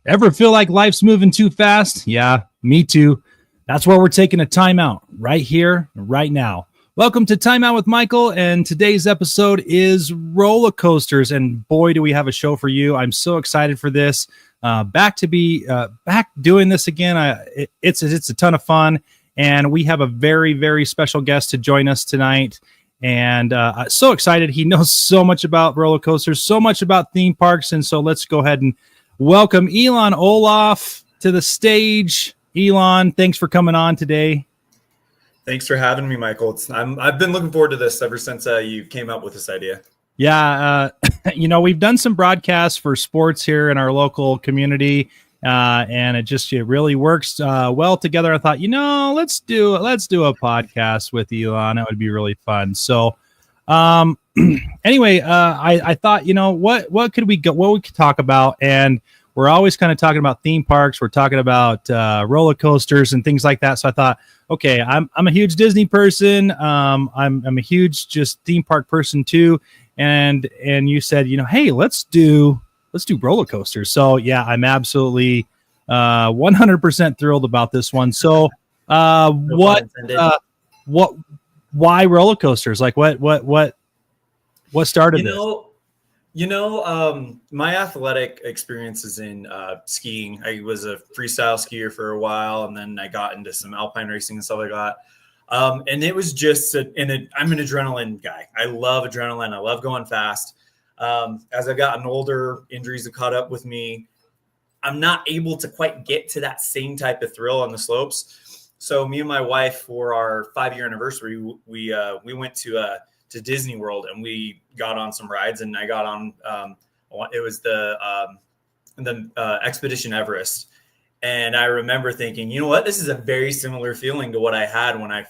Ever feel like life's moving too fast? Yeah, me too. That's why we're taking a timeout right here, right now. Welcome to Timeout with Michael, and today's episode is Rollercoasters, and boy, do we have a show for you. I'm so excited for this. Back doing this again. It's a ton of fun, and we have a very, very special guest to join us tonight, and so excited. He knows so much about roller coasters, so much about theme parks, and so let's go ahead and welcome Elan Olliff to the stage. Elan, thanks for coming on today. Thanks for having me, Michael. I've been looking forward to this ever since you came up with this idea. Yeah, we've done some broadcasts for sports here in our local community, and it really works well together. I thought, let's do a podcast with Elan. That would be really fun. So, anyway, I thought, what we could talk about, and we're always kind of talking about theme parks. We're talking about roller coasters and things like that. So I thought, okay, I'm a huge Disney person. I'm a huge just theme park person too. And you said, hey, let's do roller coasters. So yeah, I'm absolutely 100% thrilled about this one. So why roller coasters? Like what started this? My athletic experience is in skiing. I was a freestyle skier for a while, and then I got into some alpine racing and stuff like that. And it was just, I'm an adrenaline guy. I love adrenaline. I love going fast. As I've gotten older, injuries have caught up with me. I'm not able to quite get to that same type of thrill on the slopes. So me and my wife, for our 5-year anniversary, we went to Disney World, and we got on some rides, and I got on it was the Expedition Everest. And I remember thinking, you know what, this is a very similar feeling to what I had when I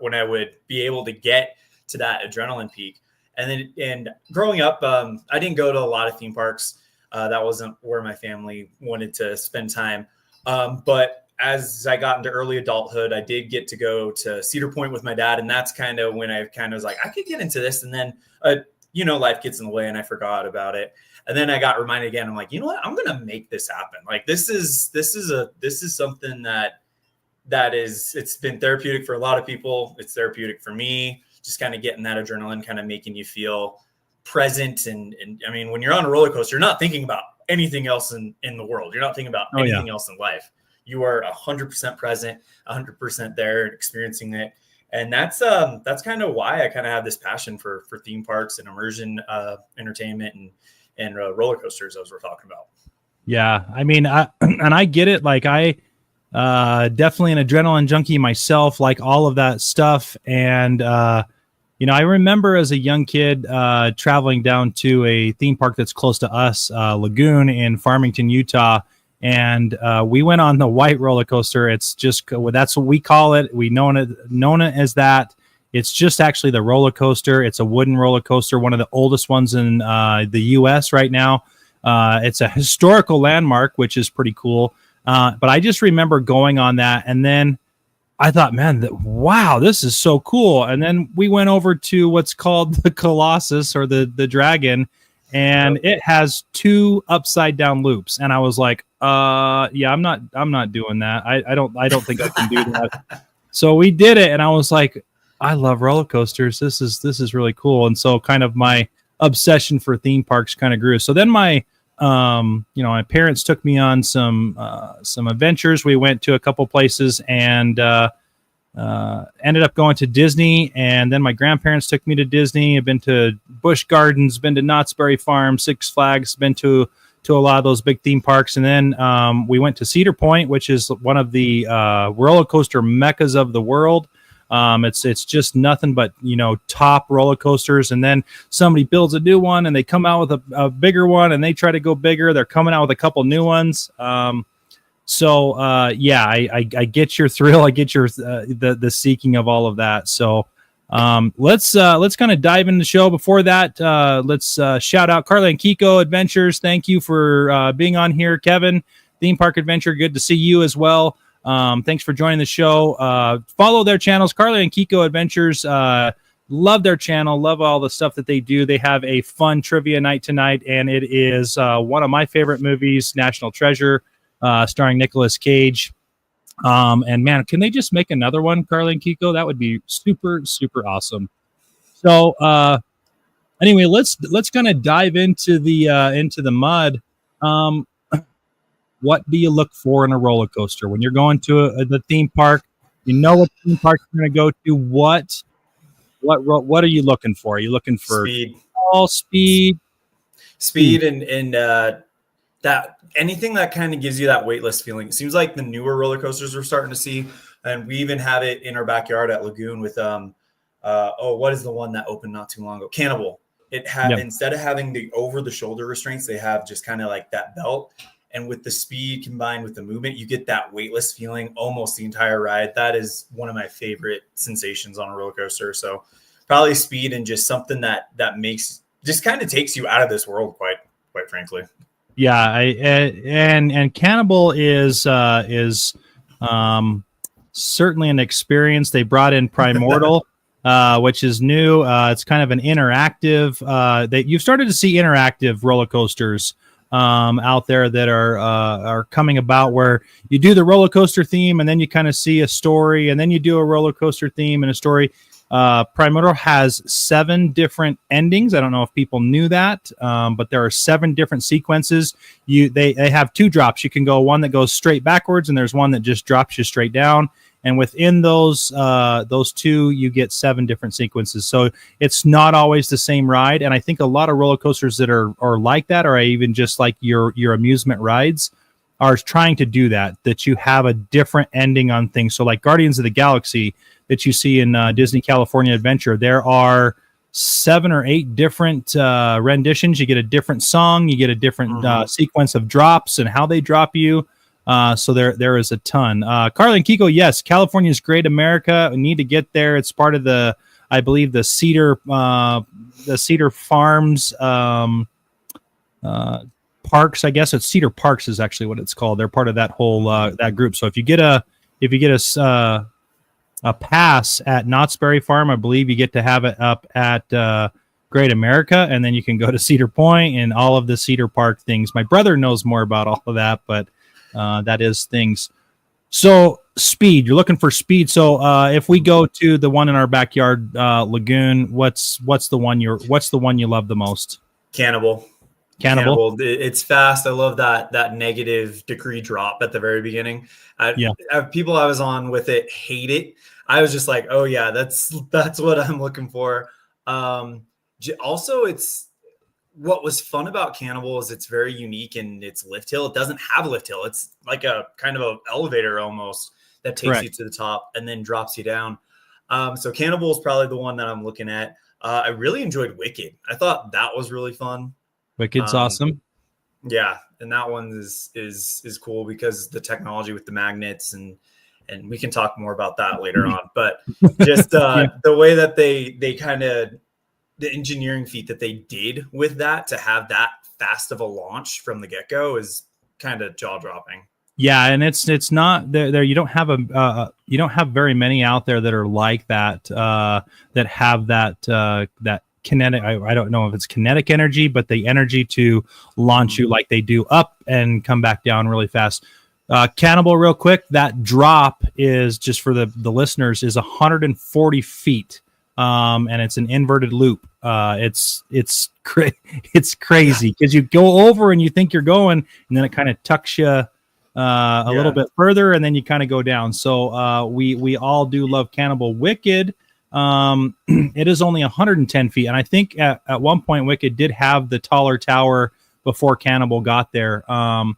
when I would be able to get to that adrenaline peak. And growing up, I didn't go to a lot of theme parks. That wasn't where my family wanted to spend time. But as I got into early adulthood, I did get to go to Cedar Point with my dad. And that's kind of when I kind of was like, I could get into this. And then, life gets in the way and I forgot about it. And then I got reminded again. I'm like, you know what? I'm going to make this happen. Like, this is something it's been therapeutic for a lot of people. It's therapeutic for me, just kind of getting that adrenaline, kind of making you feel present. And I mean, when you're on a roller coaster, you're not thinking about anything else in the world. You're not thinking about anything else in life. You are 100% present, 100% there, experiencing it. And that's kind of why I kind of have this passion for theme parks and immersion entertainment and roller coasters, as we're talking about. Yeah, I mean, I get it. Like, I definitely an adrenaline junkie myself, like all of that stuff. And I remember as a young kid traveling down to a theme park that's close to us, Lagoon in Farmington, Utah. And we went on the white roller coaster. It's just, that's what we call it. We known it as that. It's just actually the roller coaster. It's a wooden roller coaster, one of the oldest ones in the U.S. right now. It's a historical landmark, which is pretty cool. But I just remember going on that, and then I thought, man, wow, this is so cool. And then we went over to what's called the Colossus, or the Dragon, and it has 2 upside down loops. And I was like, yeah, I'm not doing that. I don't think I can do that. So we did it, and I was like, I love roller coasters. This is really cool. And so kind of my obsession for theme parks kind of grew. So then my parents took me on some adventures. We went to a couple places and ended up going to Disney. And then my grandparents took me to Disney. I've been to Busch Gardens, been to Knott's Berry Farm, Six Flags, been to a lot of those big theme parks. And then we went to Cedar Point, which is one of the roller coaster meccas of the world. It's just nothing but, top roller coasters. And then somebody builds a new one and they come out with a bigger one and they try to go bigger. They're coming out with a couple new ones. I get your thrill. I get your, the seeking of all of that. So, let's kind of dive into the show. Before that, let's shout out Carly and Kiko Adventures. Thank you for being on here. Kevin, Theme Park Adventure. Good to see you as well. Thanks for joining the show. Follow their channels, Carly and Kiko Adventures. Love their channel. Love all the stuff that they do. They have a fun trivia night tonight, and it is one of my favorite movies, National Treasure, starring Nicolas Cage. And man, can they just make another one, Carly and Kiko? That would be super, super awesome. So anyway, let's kind of dive into the mud. What do you look for in a roller coaster when you're going to the theme park? You know what theme park you're going to go to. What are you looking for? Are you looking for speed, and that anything that kind of gives you that weightless feeling. It seems like the newer roller coasters we're starting to see, and we even have it in our backyard at Lagoon with what is the one that opened not too long ago? Cannibal. It had instead of having the over the shoulder restraints, they have just kind of like that belt. And with the speed combined with the movement, you get that weightless feeling almost the entire ride. That is one of my favorite sensations on a roller coaster. So probably speed and just something that makes just kind of takes you out of this world, quite frankly. Yeah, and Cannibal is certainly an experience. They brought in Primordial, which is new. It's kind of an interactive. That you've started to see interactive roller coasters out there that are coming about, where you do the roller coaster theme and then you kind of see a story, and then you do a roller coaster theme and a story. Primordial has 7 different endings. I don't know if people knew that, but there are 7 different sequences. They have 2 drops. You can go one that goes straight backwards, and there's one that just drops you straight down. And within those 2, you get 7 different sequences. So it's not always the same ride. And I think a lot of roller coasters that are like that, or even just like your amusement rides, are trying to do that you have a different ending on things. So like Guardians of the Galaxy that you see in Disney California Adventure, there are 7 or 8 different renditions. You get a different song, you get a different sequence of drops and how they drop you. So there is a ton. Carly and Kiko, yes, California's Great America. We need to get there. It's part of I believe the Cedar Farms parks. I guess it's Cedar Parks is actually what it's called. They're part of that whole that group. So if you get a pass at Knott's Berry Farm, I believe you get to have it up at Great America, and then you can go to Cedar Point and all of the Cedar Park things. My brother knows more about all of that, but that is things. So speed, you're looking for speed. So if we go to the one in our backyard, Lagoon, what's the one you love the most? Cannibal. It's fast. I love that negative degree drop at the very beginning. People I was on with it hate it. I was just like, oh yeah, that's what I'm looking for. Also, it's what was fun about Cannibal is it's very unique in its lift hill. It doesn't have a lift hill. It's like a kind of an elevator almost that takes you to the top and then drops you down. So Cannibal is probably the one that I'm looking at. I really enjoyed Wicked. I thought that was really fun. Wicked's awesome. Yeah, and that one is cool because the technology with the magnets and we can talk more about that later on. But just the way that they kind of the engineering feat that they did with that to have that fast of a launch from the get-go is kind of jaw-dropping. Yeah, and it's not there. You don't have you don't have very many out there that are like that that have that kinetic. I don't know if it's kinetic energy, but the energy to launch you like they do up and come back down really fast. Cannibal, real quick, that drop is just for the listeners is 140 feet. And it's an inverted loop. It's crazy because you go over and you think you're going, and then it kind of tucks you a little bit further, and then you kind of go down. So we all do love Cannibal. Wicked, it is only 110 feet, and I think at one point Wicked did have the taller tower before Cannibal got there, and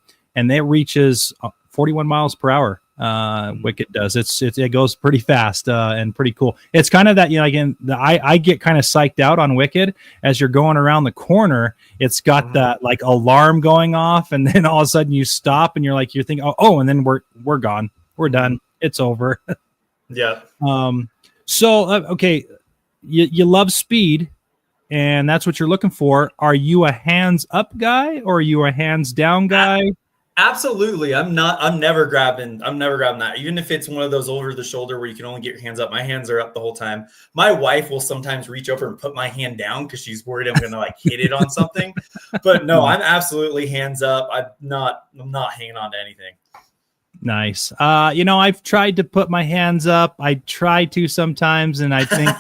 it reaches 41 miles per hour. Wicked does. It goes pretty fast and pretty cool. It's kind of that, again, I get kind of psyched out on Wicked as you're going around the corner. It's got that like alarm going off, and then all of a sudden you stop and you're thinking, oh, and then we're gone. We're done. It's over. Yeah. So okay, you love speed, and that's what you're looking for. Are you a hands up guy or are you a hands down guy? Absolutely. I'm never grabbing that. Even if it's one of those over the shoulder where you can only get your hands up. My hands are up the whole time. My wife will sometimes reach over and put my hand down because she's worried I'm gonna like hit it on something. But no, I'm absolutely hands up. I'm not hanging on to anything. Nice. I've tried to put my hands up. I try to sometimes, and I think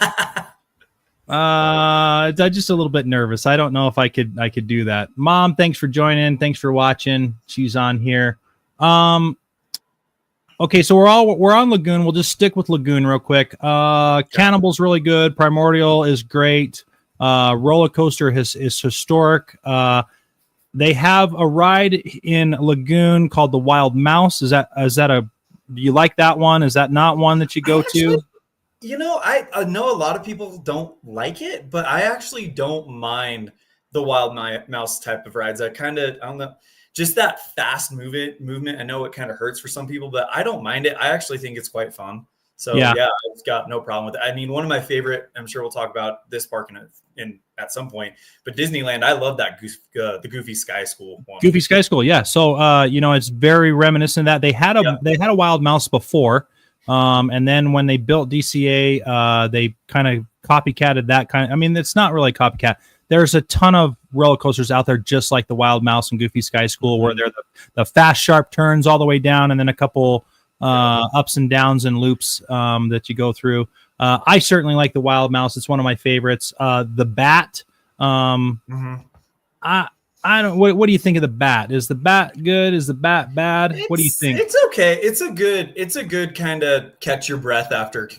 I'm just a little bit nervous. I don't know if I could do that. Mom, thanks for joining. Thanks for watching. She's on here. Okay, so we're on Lagoon. We'll just stick with Lagoon real quick. Cannibal's really good. Primordial is great. Roller Coaster is historic. They have a ride in Lagoon called the Wild Mouse. Is that do you like that one? Is that not one that you go to? I know a lot of people don't like it, but I actually don't mind the Wild Mouse type of rides. I don't know, just that fast movement. I know it kind of hurts for some people, but I don't mind it. I actually think it's quite fun. So yeah, I've got no problem with it. I mean, one of my favorite, I'm sure we'll talk about this park in at some point, but Disneyland, I love that the Goofy Sky School one. Goofy Sky School, yeah. So it's very reminiscent of that. They had a Wild Mouse before. And then when they built DCA, they kind of copycatted that kind of, I mean, it's not really copycat. There's a ton of roller coasters out there, just like the Wild Mouse and Goofy Sky School, where they're the fast, sharp turns all the way down, and then a couple ups and downs and loops that you go through. I certainly like the Wild Mouse. It's one of my favorites. The Bat. I don't. What do you think of the Bat? Is the Bat good? Is the Bat bad? What do you think? It's okay. It's a good kind of catch your breath after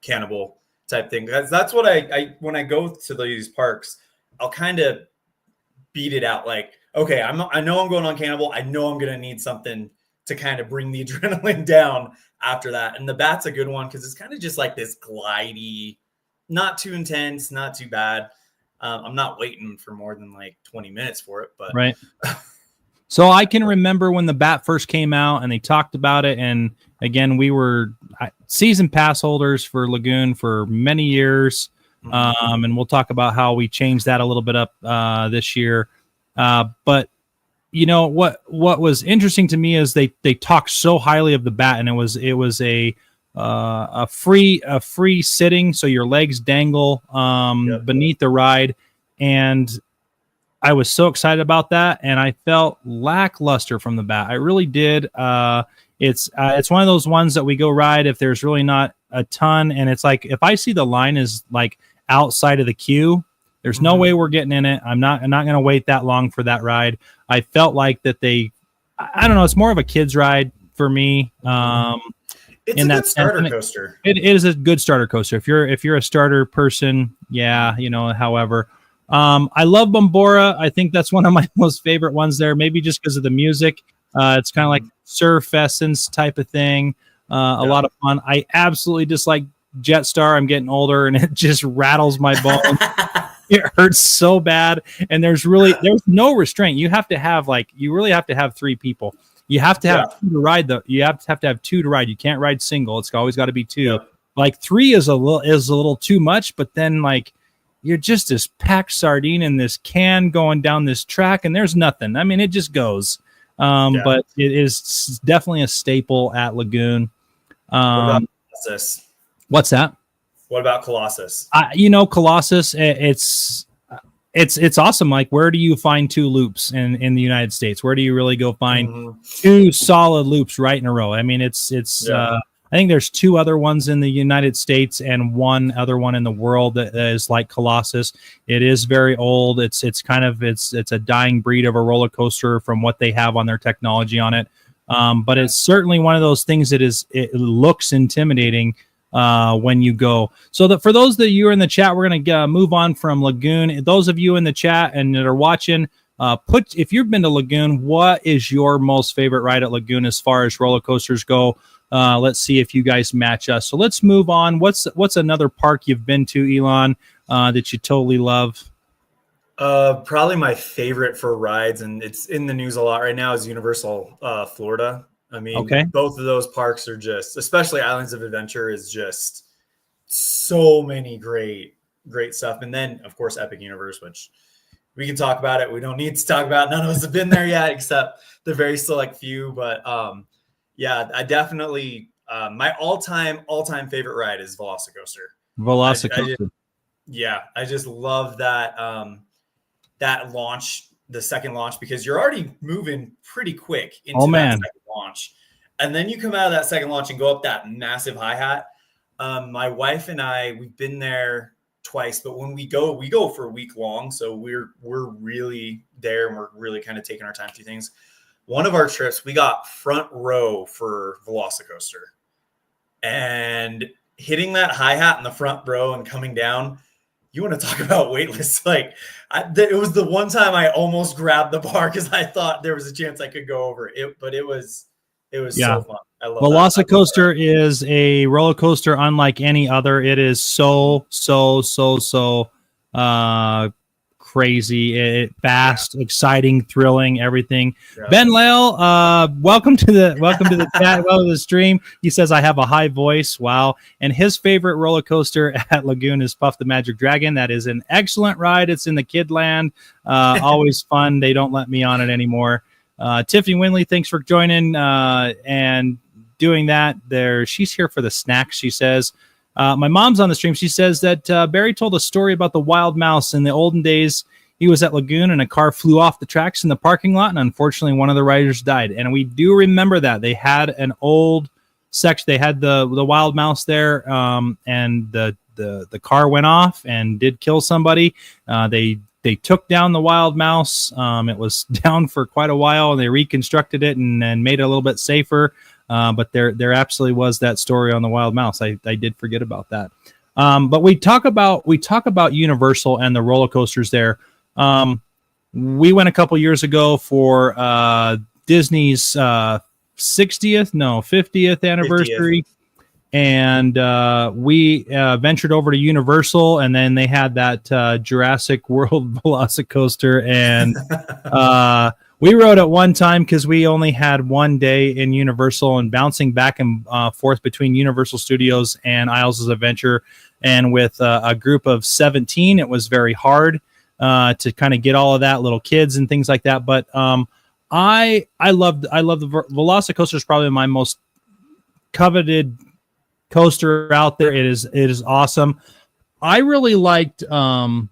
Cannibal type thing. That's what I when I go to these parks, I'll kind of beat it out. Like, okay, I know I'm going on Cannibal. I know I'm gonna need something to kind of bring the adrenaline down after that. And the Bat's a good one because it's kind of just like this glidey, not too intense, not too bad. I'm not waiting for more than like 20 minutes for it, but right. So I can remember when the Bat first came out and they talked about it. And again, we were season pass holders for Lagoon for many years. And we'll talk about how we changed that a little bit up this year. But what was interesting to me is they talked so highly of the Bat, and it was a free sitting, so your legs dangle beneath the ride, and I was so excited about that, and I felt lackluster from the Bat. I really did. It's one of those ones that we go ride if there's really not a ton, and it's like if I see the line is like outside of the queue, there's no way we're getting in it. I'm not going to wait that long for that ride. I felt like that I don't know. It's more of a kid's ride for me. It's a good starter coaster. It is a good starter coaster. If you're a starter person, however, I love Bombora. I think that's one of my most favorite ones there, maybe just because of the music. It's kind of like surf essence type of thing. A lot of fun. I absolutely dislike Jetstar. I'm getting older and it just rattles my bones. It hurts so bad. And there's no restraint. You really have to have three people. You have to have two to ride. You have to have two to ride. You can't ride single. It's always got to be two. Yeah. Like three is a little too much, but then like you're just this packed sardine in this can going down this track, and there's nothing. I mean, it just goes. But it is definitely a staple at Lagoon. What about Colossus? What's that? What about Colossus? Colossus. It's awesome. Like, where do you find two loops in the United States? Where do you really go find two solid loops right in a row? I mean, I think there's two other ones in the United States and one other one in the world that is like Colossus. It is very old. It's a dying breed of a roller coaster from what they have on their technology on it. But it's certainly one of those things it looks intimidating when you go. So that for those that you are in the chat, we're going to move on from Lagoon. Those of you in the chat and that are watching, if you've been to Lagoon, what is your most favorite ride at Lagoon as far as roller coasters go? Let's see if you guys match us. So let's move on. What's another park you've been to, Elan, that you totally love? Probably my favorite for rides, and it's in the news a lot right now, is Universal Florida. I mean, both of those parks are just, especially Islands of Adventure, is just so many great stuff. And then, of course, Epic Universe, which we can talk about it. We don't need to talk about it. None of us have been there yet, except the very select few. But yeah, I definitely my all-time favorite ride is Velocicoaster. Velocicoaster. I just love that that launch, the second launch, because you're already moving pretty quick into that second launch. And then you come out of that second launch and go up that massive hi-hat. My wife and I, we've been there twice, but when we go for a week long. So we're really there and we're really kind of taking our time through things. One of our trips, we got front row for Velocicoaster, and hitting that hi-hat in the front row and coming down. You want to talk about weightless? Like it was the one time I almost grabbed the bar because I thought there was a chance I could go over it, but it was so fun. I love Velocicoaster is a roller coaster unlike any other. It is so crazy, fast, exciting, thrilling, everything. Yeah. Ben Lale, welcome to the chat, welcome to the stream. He says I have a high voice. Wow. And his favorite roller coaster at Lagoon is Puff the Magic Dragon. That is an excellent ride. It's in the kid land. Always fun. They don't let me on it anymore. Tiffany Winley, thanks for joining and doing that there. She's here for the snacks, she says. My mom's on the stream. She says that Barry told a story about the wild mouse. In the olden days, he was at Lagoon and a car flew off the tracks in the parking lot, and unfortunately one of the riders died. And we do remember that. They had an old section. They had the wild mouse there, and the car went off and did kill somebody. They took down the wild mouse. It was down for quite a while, and they reconstructed it and made it a little bit safer. But there absolutely was that story on the wild mouse. I did forget about that. But we talk about Universal and the roller coasters there. We went a couple years ago for Disney's 50th anniversary. 50th. And we ventured over to Universal, and then they had that Jurassic World Velocicoaster, and we rode it one time because we only had one day in Universal, and bouncing back and forth between Universal Studios and Isles of Adventure. And with a group of 17, it was very hard to kind of get all of that, little kids and things like that. But I love the Velocicoaster is probably my most coveted coaster out there. It is awesome. I really liked Hagrid's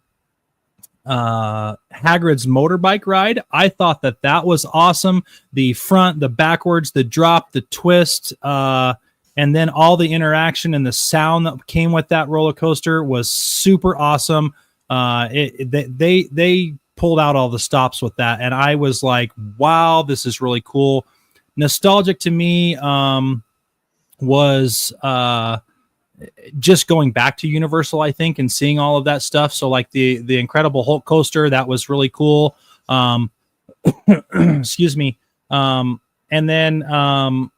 motorbike ride. I thought that was awesome. The front, the backwards, the drop, the twist, and then all the interaction and the sound that came with that roller coaster was super awesome. They pulled out all the stops with that, and I was like, wow, this is really cool. Nostalgic to me was just going back to Universal, I think, and seeing all of that stuff. So like the Incredible Hulk coaster, that was really cool. Excuse me. And then I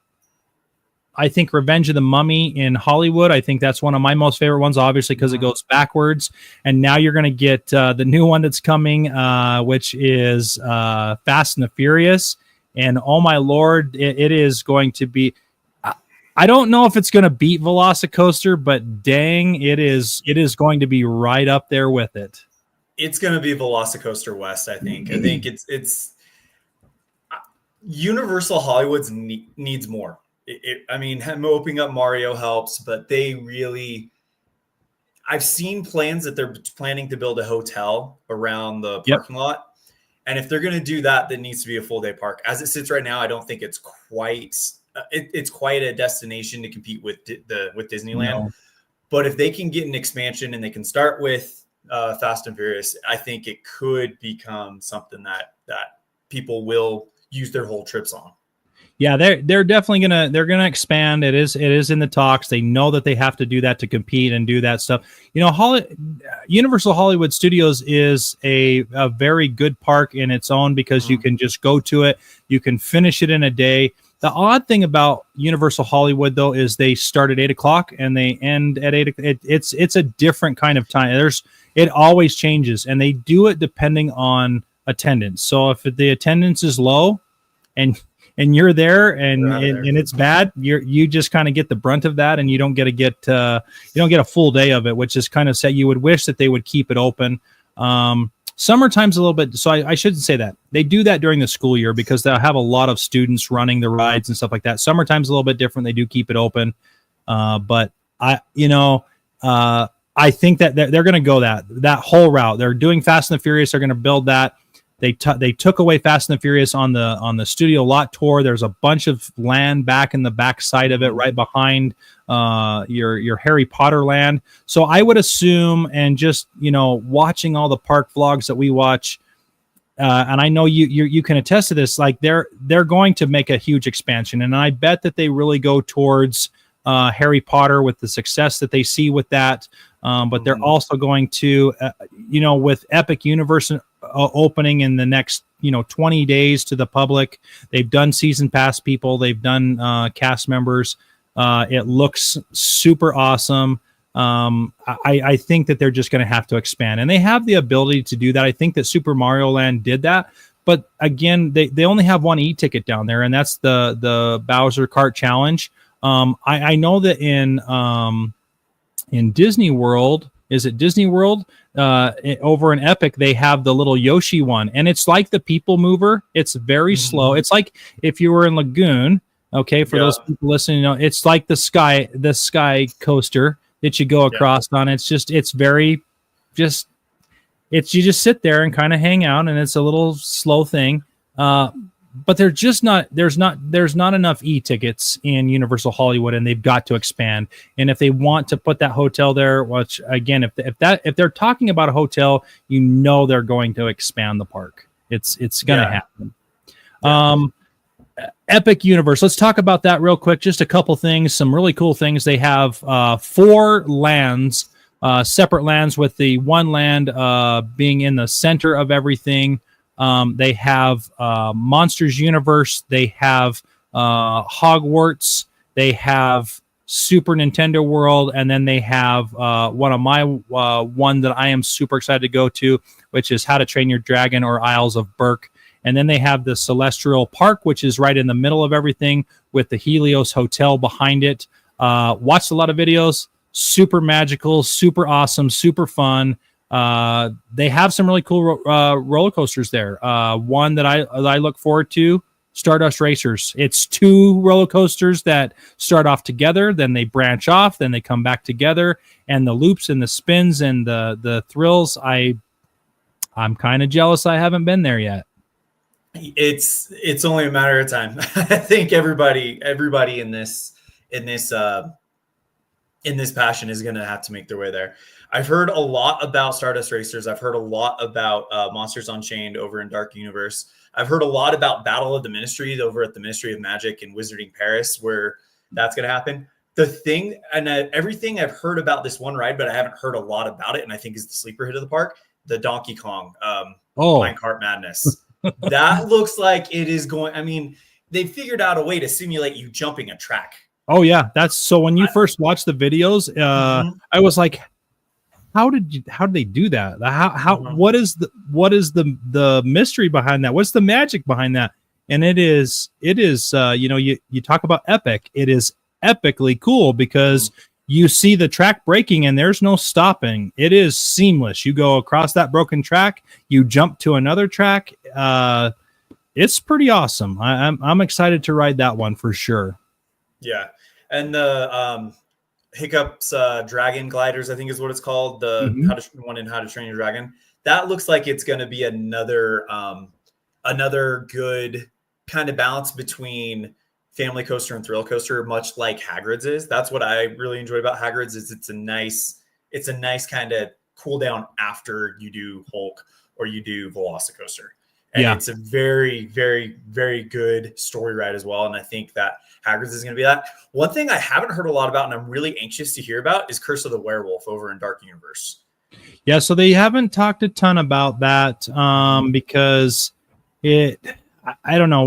think Revenge of the Mummy in Hollywood, I think that's one of my most favorite ones, obviously, because it goes backwards. And now you're going to get the new one that's coming, which is Fast and the Furious. And oh my Lord, it is going to be... I don't know if it's going to beat Velocicoaster, but dang, it is going to be right up there with it. It's going to be Velocicoaster West, I think. I think it's Universal Hollywood's needs more. I mean, him opening up Mario helps, but I've seen plans that they're planning to build a hotel around the parking lot. And if they're going to do that, that needs to be a full day park. As it sits right now, I don't think it's quite... It's quite a destination to compete with Disneyland. No. But if they can get an expansion and they can start with Fast and Furious, I think it could become something that people will use their whole trips on. Yeah, they're definitely gonna expand. It is in the talks. They know that they have to do that to compete and do that stuff. You know, Universal Hollywood Studios is a very good park in its own because you can just go to it. You can finish it in a day. The odd thing about Universal Hollywood, though, is they start at 8:00 and they end at 8. It's a different kind of time. It always changes, and they do it depending on attendance. So if the attendance is low, and you're there and it's bad, you just kind of get the brunt of that, and you don't get a full day of it, which is kind of sad. You would wish that they would keep it open. Summertime's a little bit, so I shouldn't say that. They do that during the school year because they'll have a lot of students running the rides and stuff like that. Summertime's a little bit different. They do keep it open. But I think that they're going to go that whole route. They're doing Fast and the Furious. They're going to build that. They took away Fast and the Furious on the studio lot tour. There's a bunch of land back in the back side of it, right behind your Harry Potter land. So I would assume, and just watching all the park vlogs that we watch, and I know you can attest to this, like they're going to make a huge expansion, and I bet that they really go towards Harry Potter with the success that they see with that. But they're also going to, with Epic Universe opening in the next, 20 days to the public. They've done season pass people. They've done cast members. It looks super awesome. I think that they're just going to have to expand, and they have the ability to do that. I think that Super Mario Land did that. But again, they only have one e-ticket down there, and that's the Bowser Kart Challenge. I know that in Disney World, is it Disney World? Over in Epic, they have the little Yoshi one, and it's like the People Mover. It's very slow. It's like if you were in Lagoon. Okay, for those people listening, it's like the sky coaster that you go across on. It's you just sit there and kind of hang out, and it's a little slow thing. But there's not enough e-tickets in Universal Hollywood, and they've got to expand. And if they want to put that hotel there, which again, if they're talking about a hotel, they're going to expand the park. It's going to happen. Epic Universe. Let's talk about that real quick. Just a couple things, some really cool things. They have 4 lands, separate lands, with the one land being in the center of everything. They have Monsters Universe. They have Hogwarts. They have Super Nintendo World, and then they have one that I am super excited to go to, which is How to Train Your Dragon, or Isles of Berk. And then they have the Celestial Park, which is right in the middle of everything, with the Helios Hotel behind it. Watched a lot of videos. Super magical, super awesome, super fun. They have some really cool roller coasters there. One that I look forward to, Stardust Racers. It's 2 roller coasters that start off together, then they branch off, then they come back together, and the loops and the spins and the thrills. I'm kind of jealous I haven't been there yet. It's only a matter of time. I think everybody in this passion is going to have to make their way there. I've heard a lot about Stardust Racers. I've heard a lot about Monsters Unchained over in Dark Universe. I've heard a lot about Battle of the Ministries over at the Ministry of Magic in Wizarding Paris, where that's going to happen. The thing, and everything I've heard about this one ride, but I haven't heard a lot about it, and I think is the sleeper hit of the park, the Donkey Kong Minecart Madness. That looks like it is going. I mean, they figured out a way to simulate you jumping a track. Oh yeah, that's so. When you first watched the videos, I was like, how did they do that? What is the mystery behind that? What's the magic behind that? And it is you talk about epic. It is epically cool because you see the track breaking and there's no stopping. It is seamless. You go across that broken track, you jump to another track. It's pretty awesome. I'm excited to ride that one for sure. Yeah. And the Hiccups Dragon Gliders, I think is what it's called. The How to Train Your Dragon. That looks like it's going to be another good kind of balance between family coaster and thrill coaster, much like Hagrid's is. That's what I really enjoy about Hagrid's is it's a nice kind of cool down after you do Hulk or you do Velocicoaster. And it's a very, very, very good story ride as well. And I think that Hagrid's is going to be that. One thing I haven't heard a lot about and I'm really anxious to hear about is Curse of the Werewolf over in Dark Universe. Yeah, so they haven't talked a ton about that because I don't know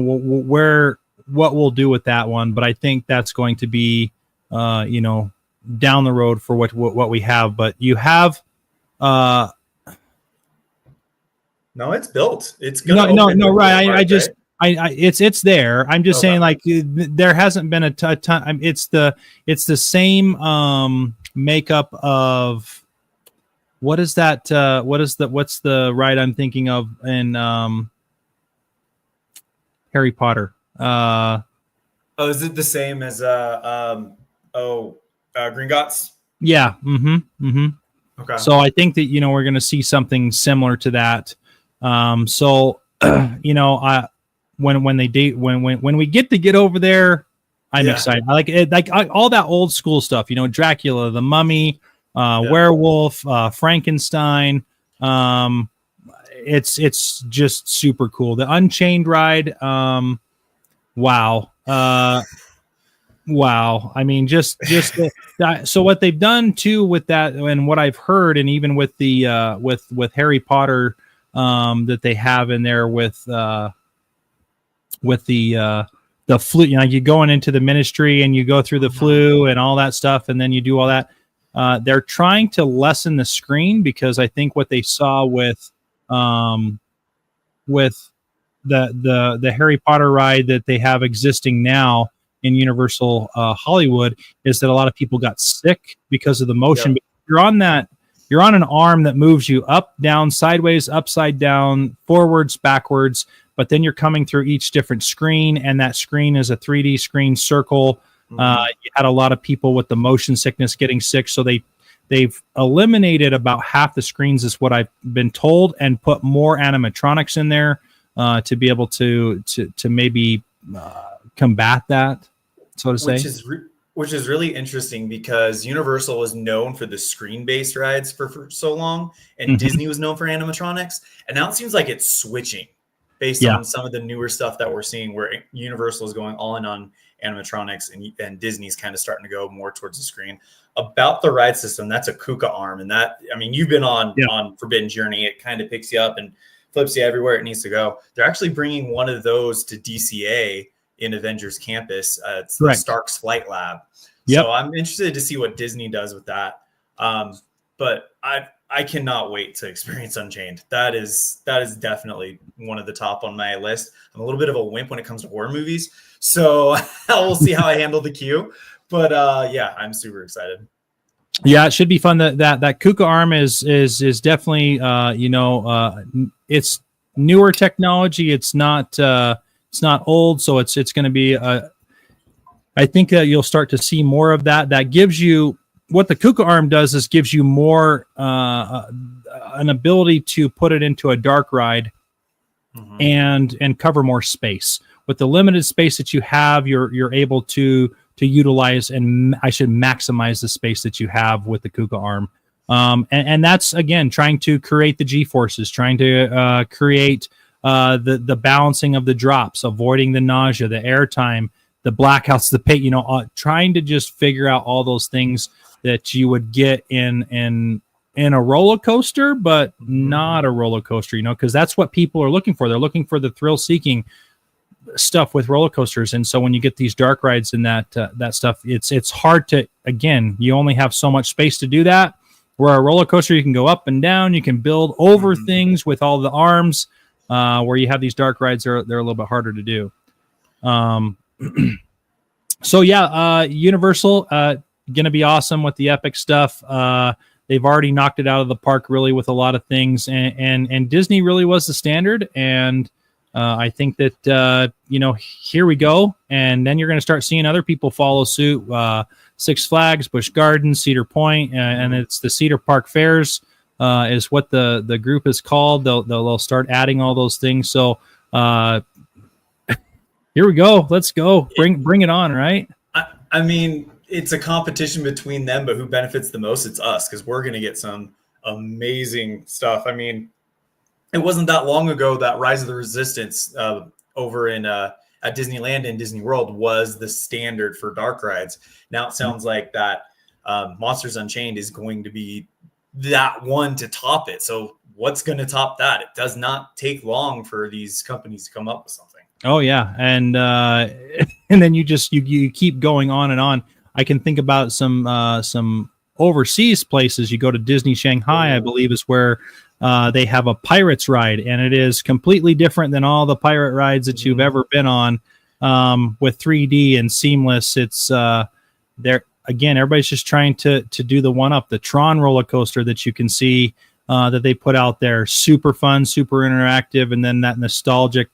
what we'll do with that one, but I think that's going to be down the road for what we have. But you have no, it's built. It's gonna no right. It's there. I'm just saying, like, there hasn't been a ton. It's the same makeup of what is that? What's the ride I'm thinking of in Harry Potter? Oh, is it the same as Gringotts? Yeah. Mm-hmm. Okay. So I think that we're going to see something similar to that. So I when we get over there, I'm excited. I like it, like all that old school stuff. Dracula, the Mummy, Werewolf, Frankenstein. It's just super cool. The Unchained ride. Wow. Wow. I mean, just so what they've done too with that, and what I've heard, and even with the with Harry Potter, that they have in there with the flu. You going into the ministry and you go through the flu and all that stuff, and then you do all that. They're trying to lessen the screen, because I think what they saw with the Harry Potter ride that they have existing now in Universal Hollywood is that a lot of people got sick because of the motion. Yep. You're on an arm that moves you up, down, sideways, upside down, forwards, backwards, but then you're coming through each different screen, and that screen is a 3D screen circle. You had a lot of people with the motion sickness getting sick, so they've eliminated about half the screens, is what I've been told, and put more animatronics in there to be able to maybe combat that, so to say. Which is really interesting, because Universal was known for the screen-based rides for so long, and Disney was known for animatronics, and now it seems like it's switching based on some of the newer stuff that we're seeing, where Universal is going all in on animatronics, and Disney's kind of starting to go more towards the screen. About the ride system, that's a KUKA arm, and that, I mean, you've been on Forbidden Journey. It kind of picks you up and flips you everywhere it needs to go. They're actually bringing one of those to DCA in Avengers Campus. It's the Stark's Flight Lab. So I'm interested to see what Disney does with that. But I cannot wait to experience Unchained. That is definitely one of the top on my list. I'm a little bit of a wimp when it comes to horror movies, so we'll see how I handle the queue. But yeah, I'm super excited. Yeah, it should be fun. That KUKA arm is definitely it's newer technology. It's not old, so it's going to be. I think that you'll start to see more of that. That gives you, what the KUKA arm does is gives you more an ability to put it into a dark ride and cover more space. With the limited space that you have, you're able to utilize, and I should maximize the space that you have with the KUKA arm. And that's, again, trying to create the G-forces, trying to create the balancing of the drops, avoiding the nausea, the airtime, the blackouts, the paint, trying to just figure out all those things that you would get in a roller coaster, but not a roller coaster, because that's what people are looking for. They're looking for the thrill-seeking stuff with roller coasters. And so when you get these dark rides and that stuff, it's hard to, again, you only have so much space to do that. Where a roller coaster, you can go up and down, you can build over things with all the arms. Where you have these dark rides, they're a little bit harder to do. So yeah, Universal gonna be awesome with the epic stuff. They've already knocked it out of the park, really, with a lot of things, and Disney really was the standard. And I think that here we go, and then you're going to start seeing other people follow suit. Six Flags, Busch Gardens, Cedar Point, and it's the Cedar Park Fairs is what the group is called. They'll start adding all those things. So here we go. Let's go. Bring it on, right? I mean, it's a competition between them, but who benefits the most? It's us, because we're going to get some amazing stuff. I mean, it wasn't that long ago that Rise of the Resistance over in at Disneyland and Disney World was the standard for dark rides. Now it sounds like that Monsters Unchained is going to be that one to top it. So what's going to top that? It does not take long for these companies to come up with something. Oh yeah, and then you keep going on and on. I can think about some overseas places. You go to Disney Shanghai, I believe, is where they have a Pirates ride, and it is completely different than all the pirate rides that you've ever been on, with 3D and seamless. It's there. again, everybody's just trying to do the one up. The Tron roller coaster that you can see that they put out there, super fun, super interactive, and then that nostalgic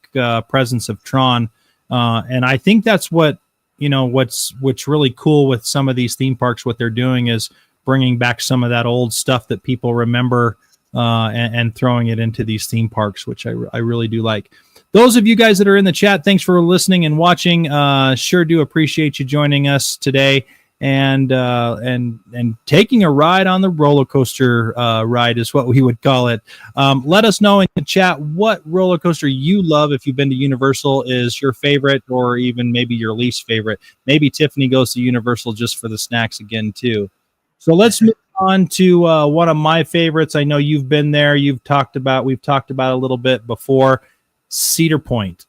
presence of Tron. And I think that's what, what's really cool with some of these theme parks. What they're doing is bringing back some of that old stuff that people remember and throwing it into these theme parks, which I really do like. Those of you guys that are in the chat, thanks for listening and watching. Sure do appreciate you joining us today and taking a ride on the roller coaster ride is what we would call it. Let us know in the chat what roller coaster you love. If you've been to Universal, is your favorite or even maybe your least favorite. Maybe Tiffany goes to Universal just for the snacks again too. So let's move on to one of my favorites. I know you've been there. We've talked about a little bit before. Cedar Point.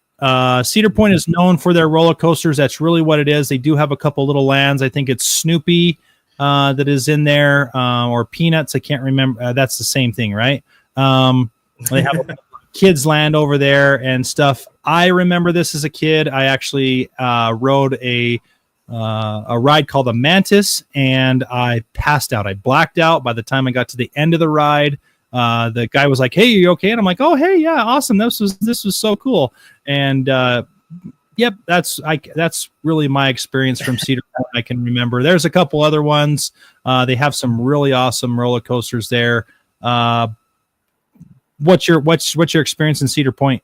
Cedar Point is known for their roller coasters. That's really what it is. They do have a couple little lands. I think it's Snoopy that is in there, or Peanuts. I can't remember. That's the same thing, right? They have a kids land over there and stuff. I remember this as a kid. I actually rode a ride called the Mantis, and I passed out. I blacked out by the time I got to the end of the ride. The guy was like, "Hey, are you okay?" And I'm like, "Oh, hey, yeah, awesome. This was so cool." And yep, that's really my experience from Cedar Point. I can remember. There's a couple other ones. They have some really awesome roller coasters there. What's your experience in Cedar Point?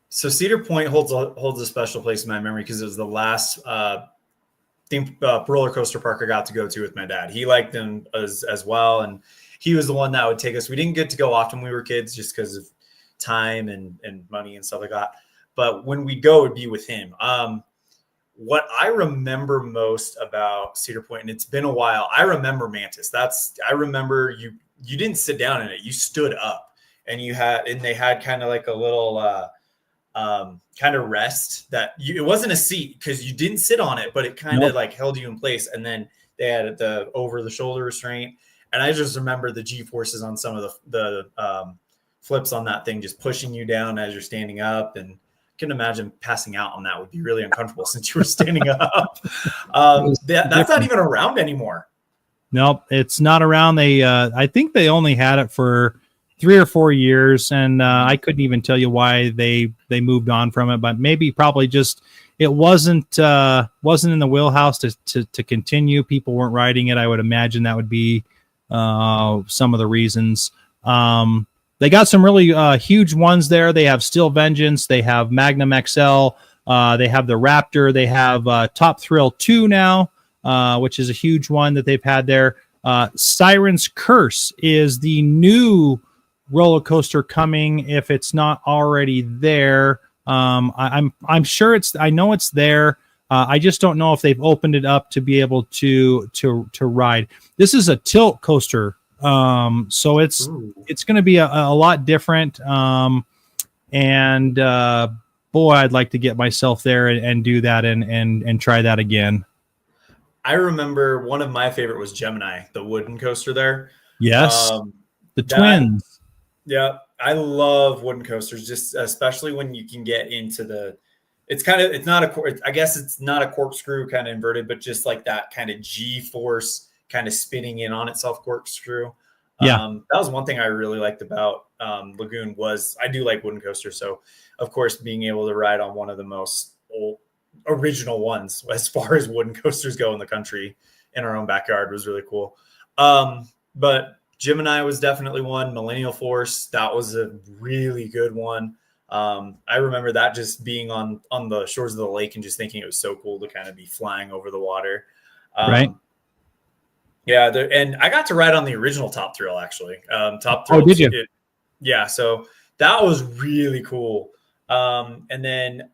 So Cedar Point holds a special place in my memory because it was the last roller coaster park I got to go to with my dad. He liked them as well, and he was the one that would take us. We didn't get to go often when we were kids just because of time and money and stuff like that. But when we go, it'd be with him. What I remember most about Cedar Point, and it's been a while, I remember Mantis. I remember you didn't sit down in it. You stood up, and they had kind of like a little kind of rest that it wasn't a seat because you didn't sit on it, but it kind of like held you in place. And then they had the over the shoulder restraint. And I just remember the G-forces on some of the flips on that thing, just pushing you down as you're standing up. And I can imagine passing out on that would be really uncomfortable since you were standing up. That's not even around anymore. Nope, it's not around. I think they only had it for 3 or 4 years, and I couldn't even tell you why they moved on from it. But probably just it wasn't in the wheelhouse to continue. People weren't riding it. I would imagine that would be some of the reasons. They got some really huge ones there. They have Steel Vengeance. They have Magnum XL. They have the Raptor. They have Top Thrill 2 now, which is a huge one that they've had there. Siren's Curse is the new roller coaster coming, if it's not already there. I'm sure I know it's there. I just don't know if they've opened it up to be able to ride. This is a tilt coaster, so it's going to be a lot different. And boy, I'd like to get myself there and do that and try that again. I remember one of my favorite was Gemini, the wooden coaster there. Yes, the twins. Yeah, I love wooden coasters, just especially when you can get into it's not a corkscrew kind of inverted, but just like that kind of G-force kind of spinning in on itself corkscrew. Yeah. That was one thing I really liked about Lagoon was I do like wooden coasters. So of course, being able to ride on one of the most original ones as far as wooden coasters go in the country in our own backyard was really cool. But Gemini was definitely one. Millennial Force, that was a really good one. I remember that just being on the shores of the lake and just thinking it was so cool to kind of be flying over the water. Right. Yeah. And I got to ride on the original Top Thrill, actually. Top Thrill. Oh, did you? Yeah. So that was really cool. And then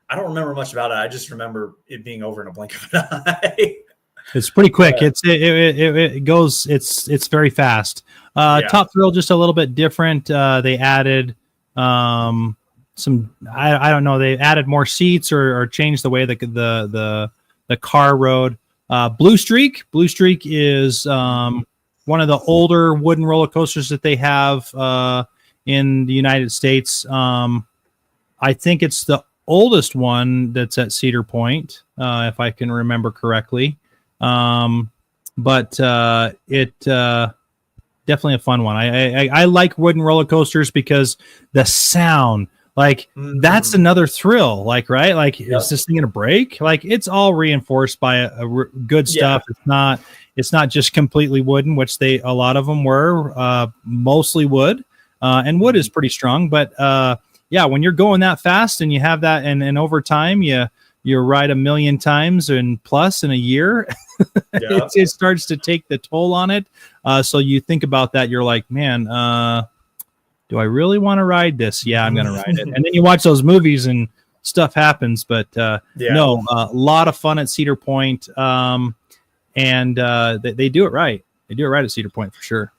I don't remember much about it. I just remember it being over in a blink of an eye. It's pretty quick. It goes. It's very fast. Top Thrill just a little bit different. They added some. I don't know. They added more seats or changed the way the car rode. Blue Streak. Blue Streak is one of the older wooden roller coasters that they have in the United States. I think it's the oldest one that's at Cedar Point, if I can remember correctly. but it definitely a fun one. I like wooden roller coasters because the sound, like that's another thrill. Like, right? Like, is this thing gonna break? Like, it's all reinforced by good stuff. It's not just completely wooden, which a lot of them were mostly wood, and wood is pretty strong. But yeah, when you're going that fast and you have that, and over time you ride 1 million times and plus in a year, it starts to take the toll on it. So you think about that, you're like, man, do I really want to ride this? Yeah, I'm going to ride it. And then you watch those movies and stuff happens. But no, a lot of fun at Cedar Point. And they do it right. They do it right at Cedar Point for sure.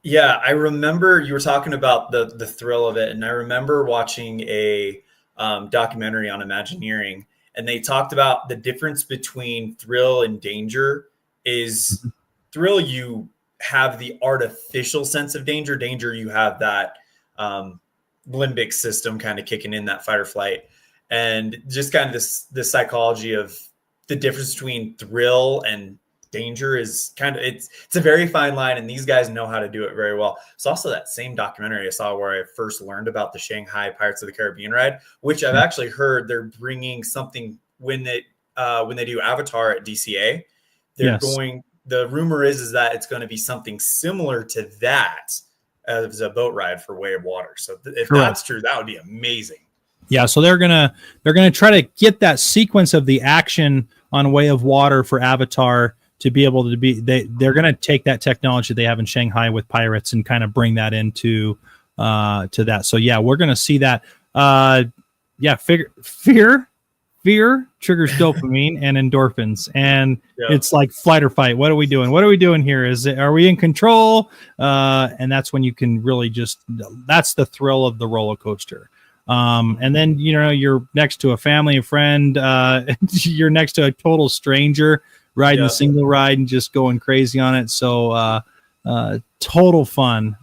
Yeah, I remember you were talking about the thrill of it. And I remember watching a documentary on Imagineering. And they talked about the difference between thrill and danger is thrill, you have the artificial sense of danger. Danger, you have that limbic system kind of kicking in, that fight or flight. And just kind of this psychology of the difference between thrill and danger is kind of, it's a very fine line, and these guys know how to do it very well. It's also that same documentary I saw where I first learned about the Shanghai Pirates of the Caribbean ride, which I've actually heard they're bringing something when they do Avatar at DCA. They're going, the rumor is that it's going to be something similar to that as a boat ride for Way of Water. So if that's true, that would be amazing. Yeah, so they're gonna try to get that sequence of the action on Way of Water for Avatar to be able to be. They're gonna take that technology they have in Shanghai with pirates and kind of bring that into to that. So yeah, we're gonna see that. Fear triggers dopamine and endorphins, and it's like flight or fight. What are we doing? What are we doing here? Are we in control? And that's when you can really that's the thrill of the roller coaster. And then, you're next to a family, a friend, you're next to a total stranger riding a single ride and just going crazy on it. So, total fun,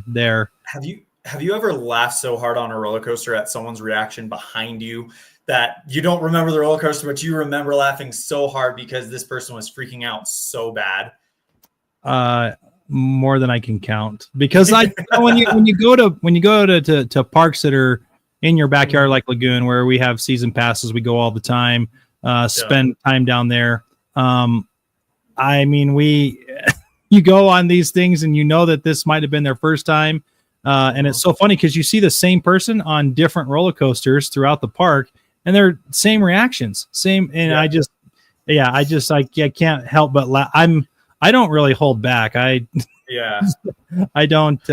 there. Have you ever laughed so hard on a roller coaster at someone's reaction behind you that you don't remember the roller coaster, but you remember laughing so hard because this person was freaking out so bad? More than I can count, because when you go to parks that are in your backyard, like Lagoon, where we have season passes, we go all the time, spend time down there. I mean, you go on these things and you know that this might have been their first time. And it's so funny because you see the same person on different roller coasters throughout the park and they're same reactions, same. And I can't help but laugh. I don't really hold back. I don't.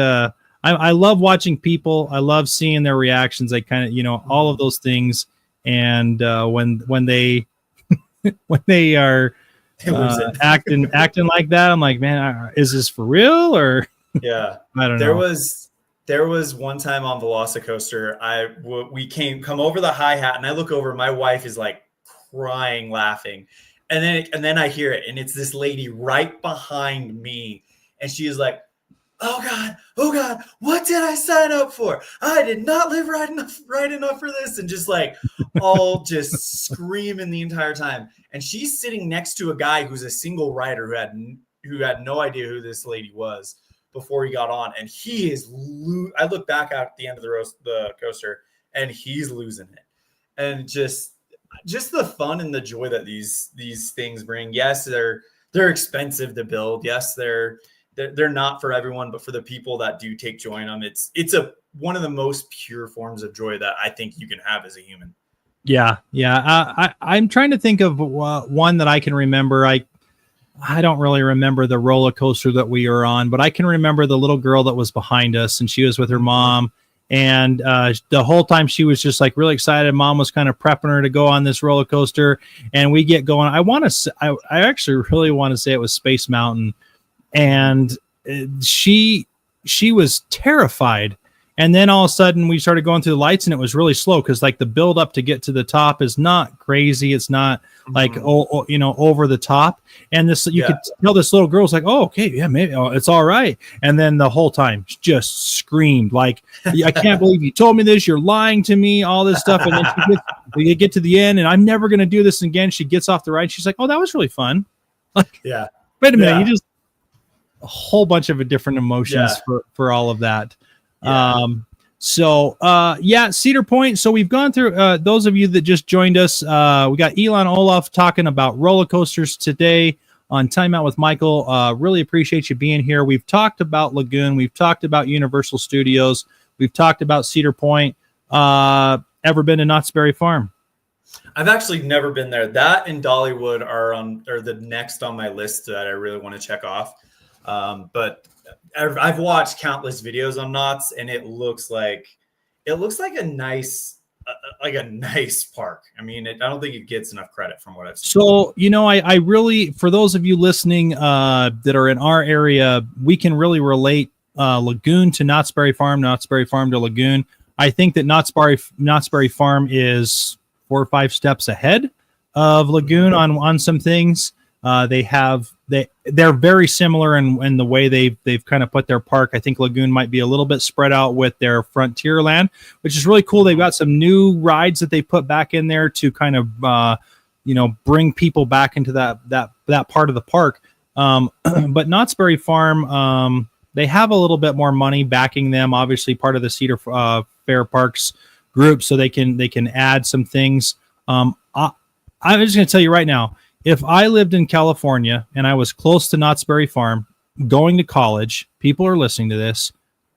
I love watching people. I love seeing their reactions. I kind of, all of those things. And when they are acting like that, I'm like, man, is this for real or? Yeah, I don't know. There was one time on Velocicoaster, we come over the hi-hat, and I look over. My wife is like crying, laughing. And then I hear it, and it's this lady right behind me, and she is like, "Oh God, what did I sign up for? I did not live right enough for this," and just like all just screaming the entire time. And she's sitting next to a guy who's a single rider who had no idea who this lady was before he got on, and he is. I look back at the end of the coaster, and he's losing it, and just the fun and the joy that these things bring. Yes, they're expensive to build. Yes, they're not for everyone, but for the people that do take joy in them, it's one of the most pure forms of joy that I think you can have as a human. Yeah. I'm trying to think of one that I can remember. I don't really remember the roller coaster that we were on, but I can remember the little girl that was behind us, and she was with her mom. And the whole time she was just like really excited. Mom was kind of prepping her to go on this roller coaster, and we get going. I actually really want to say it was Space Mountain, and she was terrified. And then all of a sudden we started going through the lights, and it was really slow because like the build up to get to the top is not crazy. It's not like over the top. And you could tell this little girl's like, "Oh, okay, yeah, maybe it's all right." And then the whole time just screamed like, "I can't believe you told me this. You're lying to me." All this stuff. And then you get to the end, and I'm never going to do this again. She gets off the ride. She's like, "Oh, that was really fun." Yeah. Wait a minute, Yeah. you just a whole bunch of different emotions Yeah. for all of that. Yeah. Cedar Point. So we've gone through those of you that just joined us. We got Elan Olliff talking about roller coasters today on Time Out with Michael. Really appreciate you being here. We've talked about Lagoon. We've talked about Universal Studios. We've talked about Cedar Point. Ever been to Knott's Berry Farm? I've actually never been there. That and Dollywood are the next on my list that I really want to check off. But I've watched countless videos on Knott's, and it looks like a nice park. I mean, I don't think it gets enough credit from what I've seen. So, I really, for those of you listening that are in our area, we can really relate Lagoon to Knott's Berry Farm, Knott's Berry Farm to Lagoon. I think that Knott's Berry Farm is 4 or 5 steps ahead of Lagoon on some things. They're very similar in the way they've kind of put their park. I think Lagoon might be a little bit spread out with their Frontierland, which is really cool. They've got some new rides that they put back in there to kind of bring people back into that part of the park. But Knott's Berry Farm, they have a little bit more money backing them. Obviously, part of the Cedar Fair Parks group, so they can add some things. I'm just going to tell you right now, if I lived in California and I was close to Knott's Berry Farm, going to college, people are listening to this,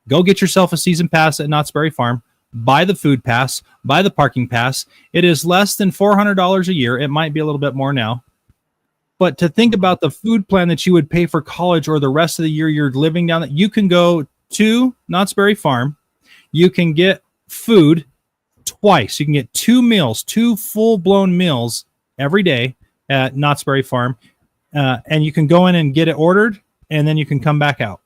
go get yourself a season pass at Knott's Berry Farm, buy the food pass, buy the parking pass. It is less than $400 a year. It might be a little bit more now. But to think about the food plan that you would pay for college or the rest of the year you're living down there, you can go to Knott's Berry Farm. You can get food twice. You can get 2 meals, 2 full-blown meals every day at Knott's Berry Farm, and you can go in and get it ordered, and then you can come back out.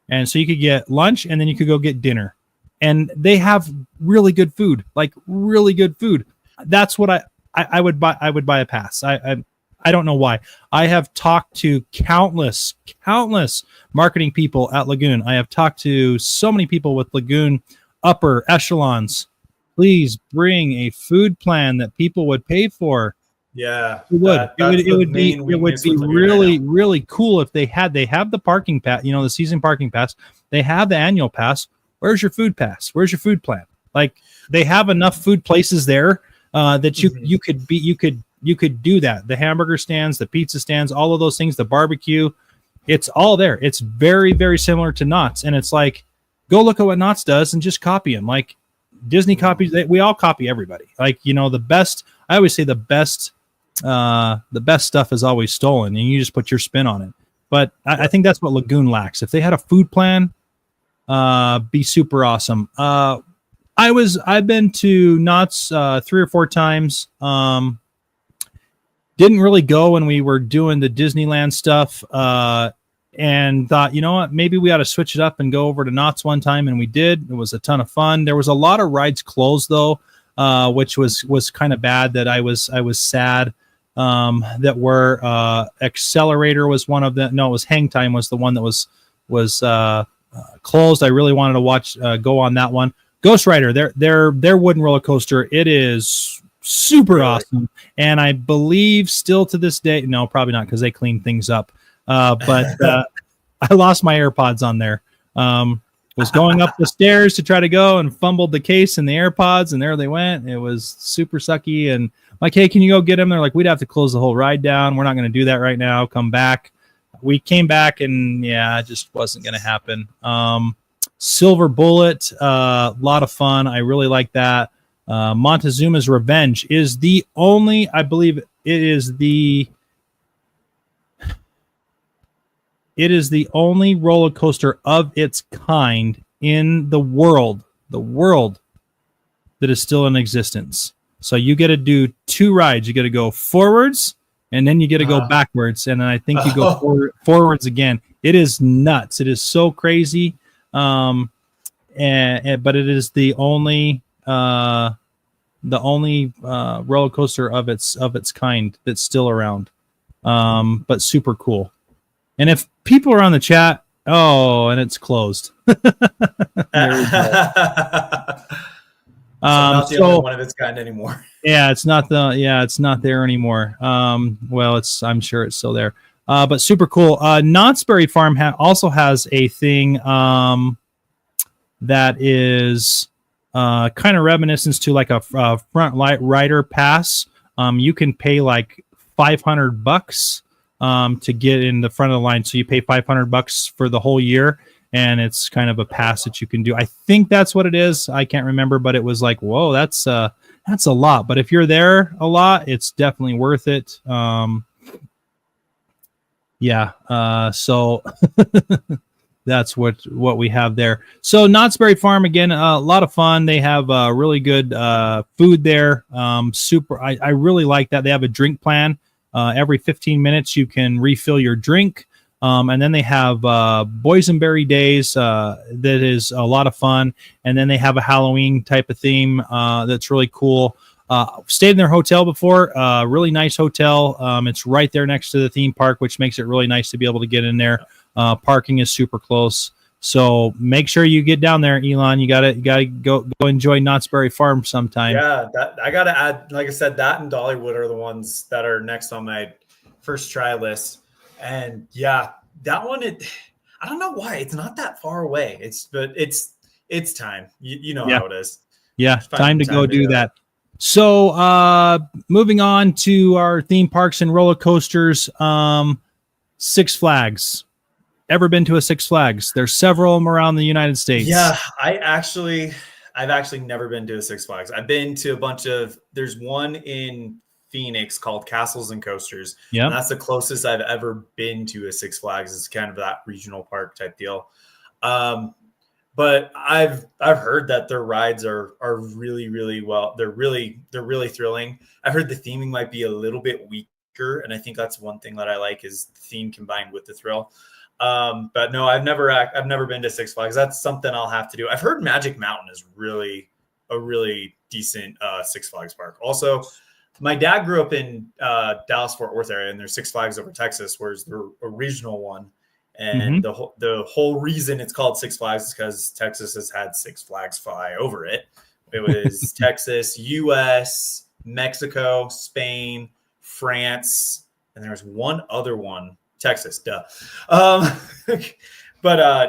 And so you could get lunch, and then you could go get dinner. And they have really good food, like really good food. That's what I would buy. I would buy a pass. I don't know why. I have talked to countless marketing people at Lagoon. I have talked to so many people with Lagoon upper echelons. Please bring a food plan that people would pay for. Yeah, it would be really cool if they have the parking pass, the season parking pass. They have the annual pass. Where's your food pass? Where's your food plan? Like, they have enough food places there that you could do that. The hamburger stands, the pizza stands, all of those things, the barbecue, it's all there. It's very, very similar to Knott's, and it's like, go look at what Knott's does and just copy them. Like, Disney copies, we all copy everybody. Like, the best. I always say the best stuff is always stolen, and you just put your spin on it. But I think that's what Lagoon lacks. If they had a food plan, be super awesome. I've been to Knott's 3 or 4 times. Didn't really go when we were doing the Disneyland stuff, and thought, you know what, maybe we ought to switch it up and go over to Knott's one time, and we did. It was a ton of fun. There was a lot of rides closed though, which was kind of bad. That I was sad. That were Accelerator was one of them. No, it was Hang Time was the one that was closed. I really wanted to go on that one. Ghost Rider, their wooden roller coaster. It is super awesome, and I believe still to this day, no, probably not, because they cleaned things up. But I lost my AirPods on there. Was going up the stairs to try to go and fumbled the case and the AirPods, and there they went. It was super sucky. And like, hey, can you go get them? They're like, we'd have to close the whole ride down. We're not going to do that right now. Come back. We came back, and yeah, it just wasn't going to happen. Silver Bullet, a lot of fun. I really like that. Montezuma's Revenge is the only, I believe it is the only roller coaster of its kind in the world that is still in existence. So you get to do 2 rides. You get to go forwards, and then you get to go backwards, and then I think you go forwards again. It is nuts. It is so crazy. But it is the only roller coaster of its kind that's still around. But super cool. And if people are on the chat, and it's closed. Not the only one of its kind anymore. Yeah, it's not there anymore. I'm sure it's still there. But super cool. Knott's Berry Farm also has a thing that is kind of reminiscent to like a front light rider pass. You can pay like $500 to get in the front of the line. So you pay $500 for the whole year, and it's kind of a pass that you can do. I think that's what it is. I can't remember, but it was like, whoa, that's a lot. But if you're there a lot, it's definitely worth it. So that's what we have there. So Knott's Berry Farm, again, a lot of fun. They have really good food there. I really like that. They have a drink plan. Every 15 minutes you can refill your drink. And then they have boysenberry days. That is a lot of fun. And then they have a Halloween type of theme that's really cool. Stayed in their hotel before. Really nice hotel. It's right there next to the theme park, which makes it really nice to be able to get in there. Parking is super close. So make sure you get down there, Elan. You gotta go enjoy Knott's Berry Farm sometime. Yeah, I gotta add, like I said, that and Dollywood are the ones that are next on my first try list. And yeah, that one, I don't know why it's not that far away. It's time. You know how it is. Yeah, time to go do that. So moving on to our theme parks and roller coasters. Six Flags. Ever been to a Six Flags? There's several of them around the United States. Yeah, I've actually never been to a Six Flags. I've been to a bunch of. There's one in Phoenix called Castles and Coasters. Yeah, that's the closest I've ever been to a Six Flags. It's kind of that regional park type deal. But I've heard that their rides are really, really well. They're really thrilling. I heard the theming might be a little bit weaker, and I think that's one thing that I like is the theme combined with the thrill. But no, I've never been to Six Flags. That's something I'll have to do. I've heard Magic Mountain is a really decent Six Flags park. Also, my dad grew up in Dallas Fort Worth area, and there's Six Flags over Texas, whereas they're a regional one. And the whole reason it's called Six Flags is because Texas has had Six Flags fly over it. It was Texas, U.S., Mexico, Spain, France, and there's one other one. Texas, duh.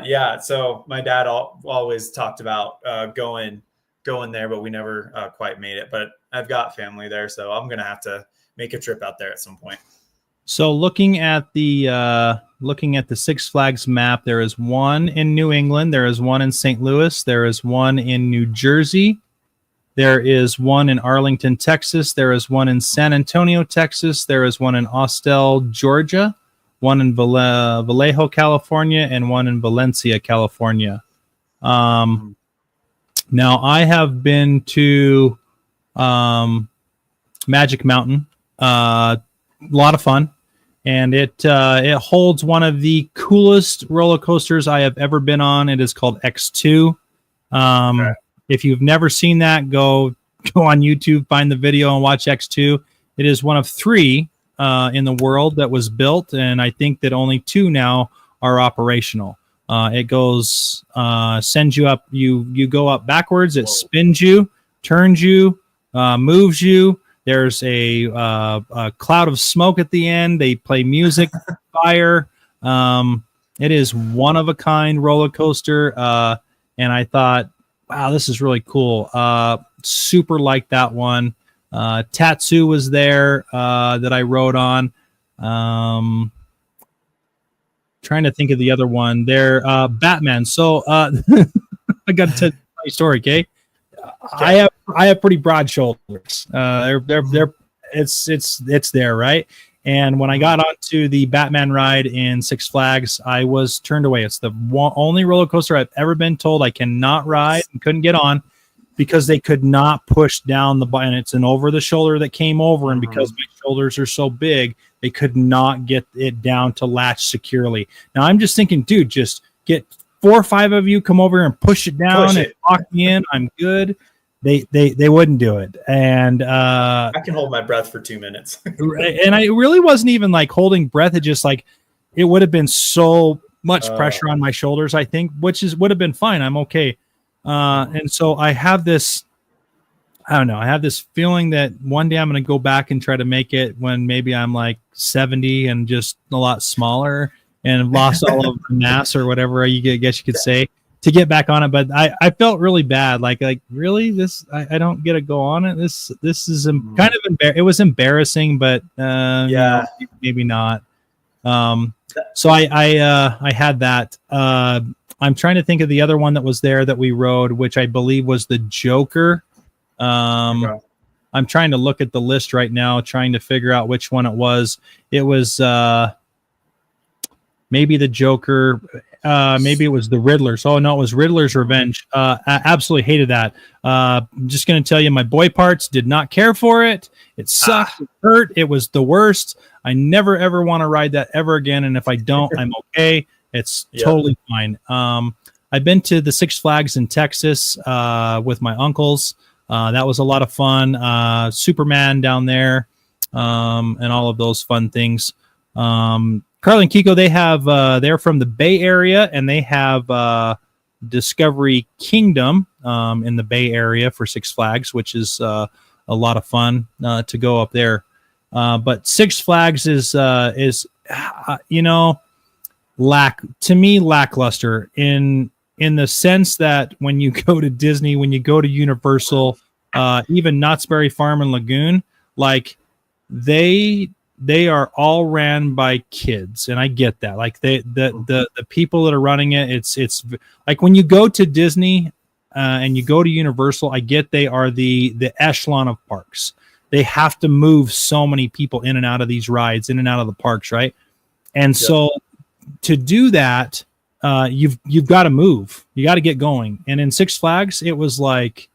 Yeah, so my dad always talked about going there, but we never quite made it. But I've got family there, so I'm gonna have to make a trip out there at some point. So looking at the Six Flags map, there is one in New England, there is one in St. Louis, there is one in New Jersey, there is one in Arlington, Texas, there is one in San Antonio, Texas, there is one in Austell, Georgia, one in Vallejo, California, and one in Valencia, California. Now, I have been to Magic Mountain. A lot of fun. And it holds one of the coolest roller coasters I have ever been on. It is called X2. Okay. If you've never seen that, go on YouTube, find the video, and watch X2. It is one of 3 in the world that was built, and I think that only 2 now are operational. It goes, sends you up, you go up backwards, it spins you, turns you, moves you. There's a cloud of smoke at the end. They play music, fire. It is one of a kind roller coaster. And I thought, wow, this is really cool. Super like that one. Tatsu was there that I rode on. Trying to think of the other one there. Batman. So I got to tell you a story, okay? I have pretty broad shoulders. It's there, right? And when I got onto the Batman ride in Six Flags, I was turned away. It's the only roller coaster I've ever been told I cannot ride and couldn't get on because they could not push down the button. It's an over the shoulder that came over, and because my shoulders are so big, they could not get it down to latch securely. Now I'm just thinking, dude, just get 4 or 5 of you, come over and push it down and lock me in. I'm good. They wouldn't do it. And I can hold my breath for 2 minutes. And I really wasn't even like holding breath. It just like, it would have been so much pressure on my shoulders, I think, would have been fine. I'm okay. And so I have this I don't know. I have this feeling that one day I'm going to go back and try to make it when maybe I'm like 70 and just a lot smaller and lost all of the mass or whatever guess you could say to get back on it. But I felt really bad. Like really I don't get to go on it. This is kind of it was embarrassing, but maybe not. So I had that. I'm trying to think of the other one that was there that we rode, which I believe was the Joker. I'm trying to look at the list right now, trying to figure out which one it was. It was maybe the Joker. Maybe it was the Riddler. Oh no, it was Riddler's Revenge. I absolutely hated that. I'm just going to tell you, my boy parts did not care for it. It sucked. It hurt. It was the worst. I never ever want to ride that ever again. And if I don't, I'm okay. It's totally fine. I've been to the Six Flags in Texas with my uncles. That was a lot of fun. Superman down there, and all of those fun things. Carly and Kiko, they have they're from the Bay Area, and they have Discovery Kingdom in the Bay Area for Six Flags, which is a lot of fun to go up there. But Six Flags is lackluster in the sense that when you go to Disney, when you go to Universal, even Knott's Berry Farm and Lagoon, like they are all ran by kids, and I get that. Like the people that are running it, it's like when you go to Disney and you go to Universal, I get they are the echelon of parks. They have to move so many people in and out of these rides, in and out of the parks, right? And so to do that, you've got to move. You got to get going. And in Six Flags, it was like,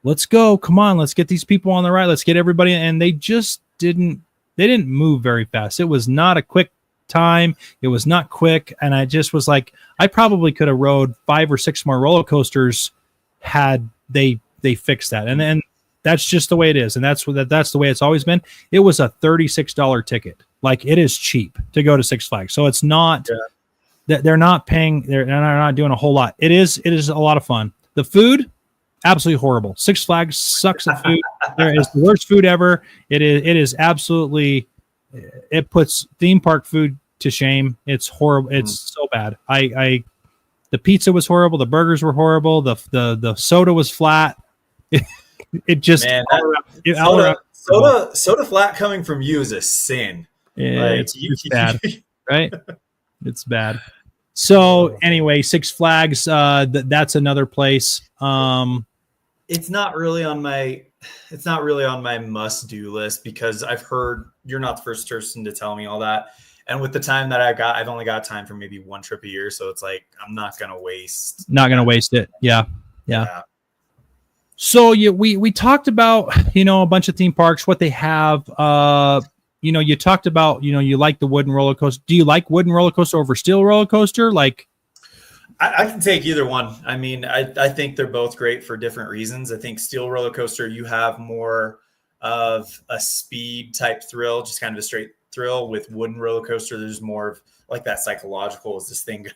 let's go. Come on, let's get these people on the ride. Let's get everybody. And they just didn't move very fast. It was not a quick time. It was not quick. And I just was like, I probably could have rode 5 or 6 more roller coasters had they fixed that. And then that's just the way it is. And that's the way it's always been. It was a $36 ticket. Like, it is cheap to go to Six Flags. So it's not that they're not paying. They're not doing a whole lot. It is a lot of fun. The food, absolutely horrible. Six Flags sucks at food. There is the worst food ever. It is absolutely. It puts theme park food to shame. It's horrible. It's so bad. The pizza was horrible. The burgers were horrible. The soda was flat. It just soda flat coming from you is a sin. Yeah, it's bad, right? It's bad. So anyway, Six Flags, that's another place. It's not really on my must-do list because I've heard you're not the first person to tell me all that. And with the time that I've only got time for maybe one trip a year, so it's like I'm not gonna waste it. Yeah. So we talked about a bunch of theme parks, what they have. You talked about you like the wooden roller coaster. Do you like wooden roller coaster over steel roller coaster? Like, I can take either one. I mean, I think they're both great for different reasons. I think steel roller coaster, you have more of a speed type thrill, just kind of a straight thrill. With wooden roller coaster, there's more of like that psychological. How's this thing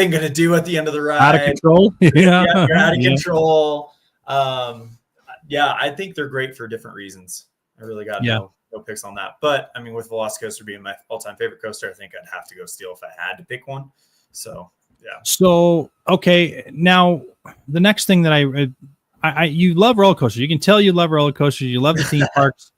going to do at the end of the ride? Out of control. Yeah, you're out of control. I think they're great for different reasons. I really got no picks on that. But I mean, with Velocicoaster being my all-time favorite coaster, I think I'd have to go steel if I had to pick one. So yeah. So okay, now the next thing that I you love roller coasters. You can tell you love roller coasters. You love the theme parks.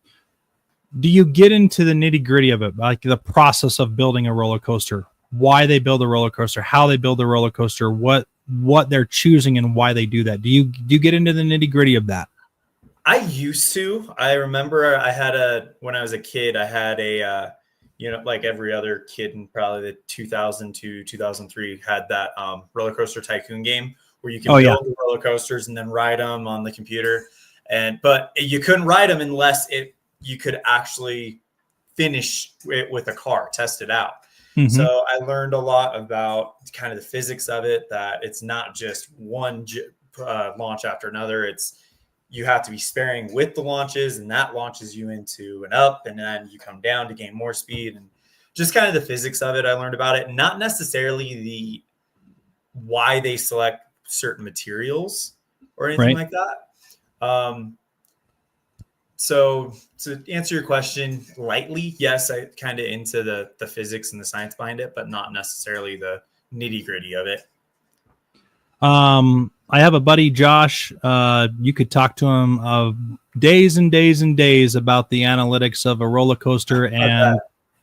Do you get into the nitty-gritty of it, like the process of building a roller coaster? Why they build a roller coaster? How they build a roller coaster? What they're choosing and why they do that? Do you get into the nitty-gritty of that? I used to. I remember when I was a kid, I had like every other kid in probably the 2000 to 2003 had that roller coaster tycoon game where you can build the roller coasters and then ride them on the computer. But you couldn't ride them unless you could actually finish it with a car, test it out. Mm-hmm. So I learned a lot about kind of the physics of it, that it's not just one launch after another. You have to be sparing with the launches, and that launches you into an up, and then you come down to gain more speed, and just kind of the physics of it. I learned about it, not necessarily why they select certain materials or anything like that. So to answer your question lightly, yes, I kind of into the physics and the science behind it, but not necessarily the nitty gritty of it. I have a buddy, Josh. You could talk to him of days and days and days about the analytics of a roller coaster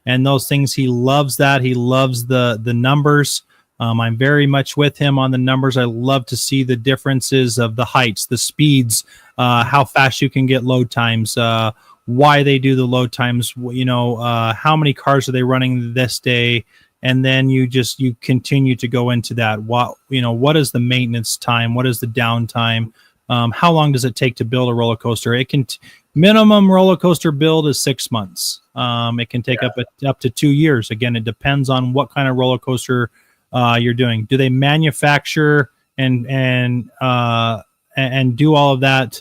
and those things. He loves that. He loves the numbers. I'm very much with him on the numbers. I love to see the differences of the heights, the speeds, how fast you can get load times, why they do the load times, how many cars are they running this day. And then you continue to go into that. What is the maintenance time? What is the downtime? How long does it take to build a roller coaster? Minimum roller coaster build is 6 months. It can take up to 2 years. Again, it depends on what kind of roller coaster you're doing. Do they manufacture and do all of that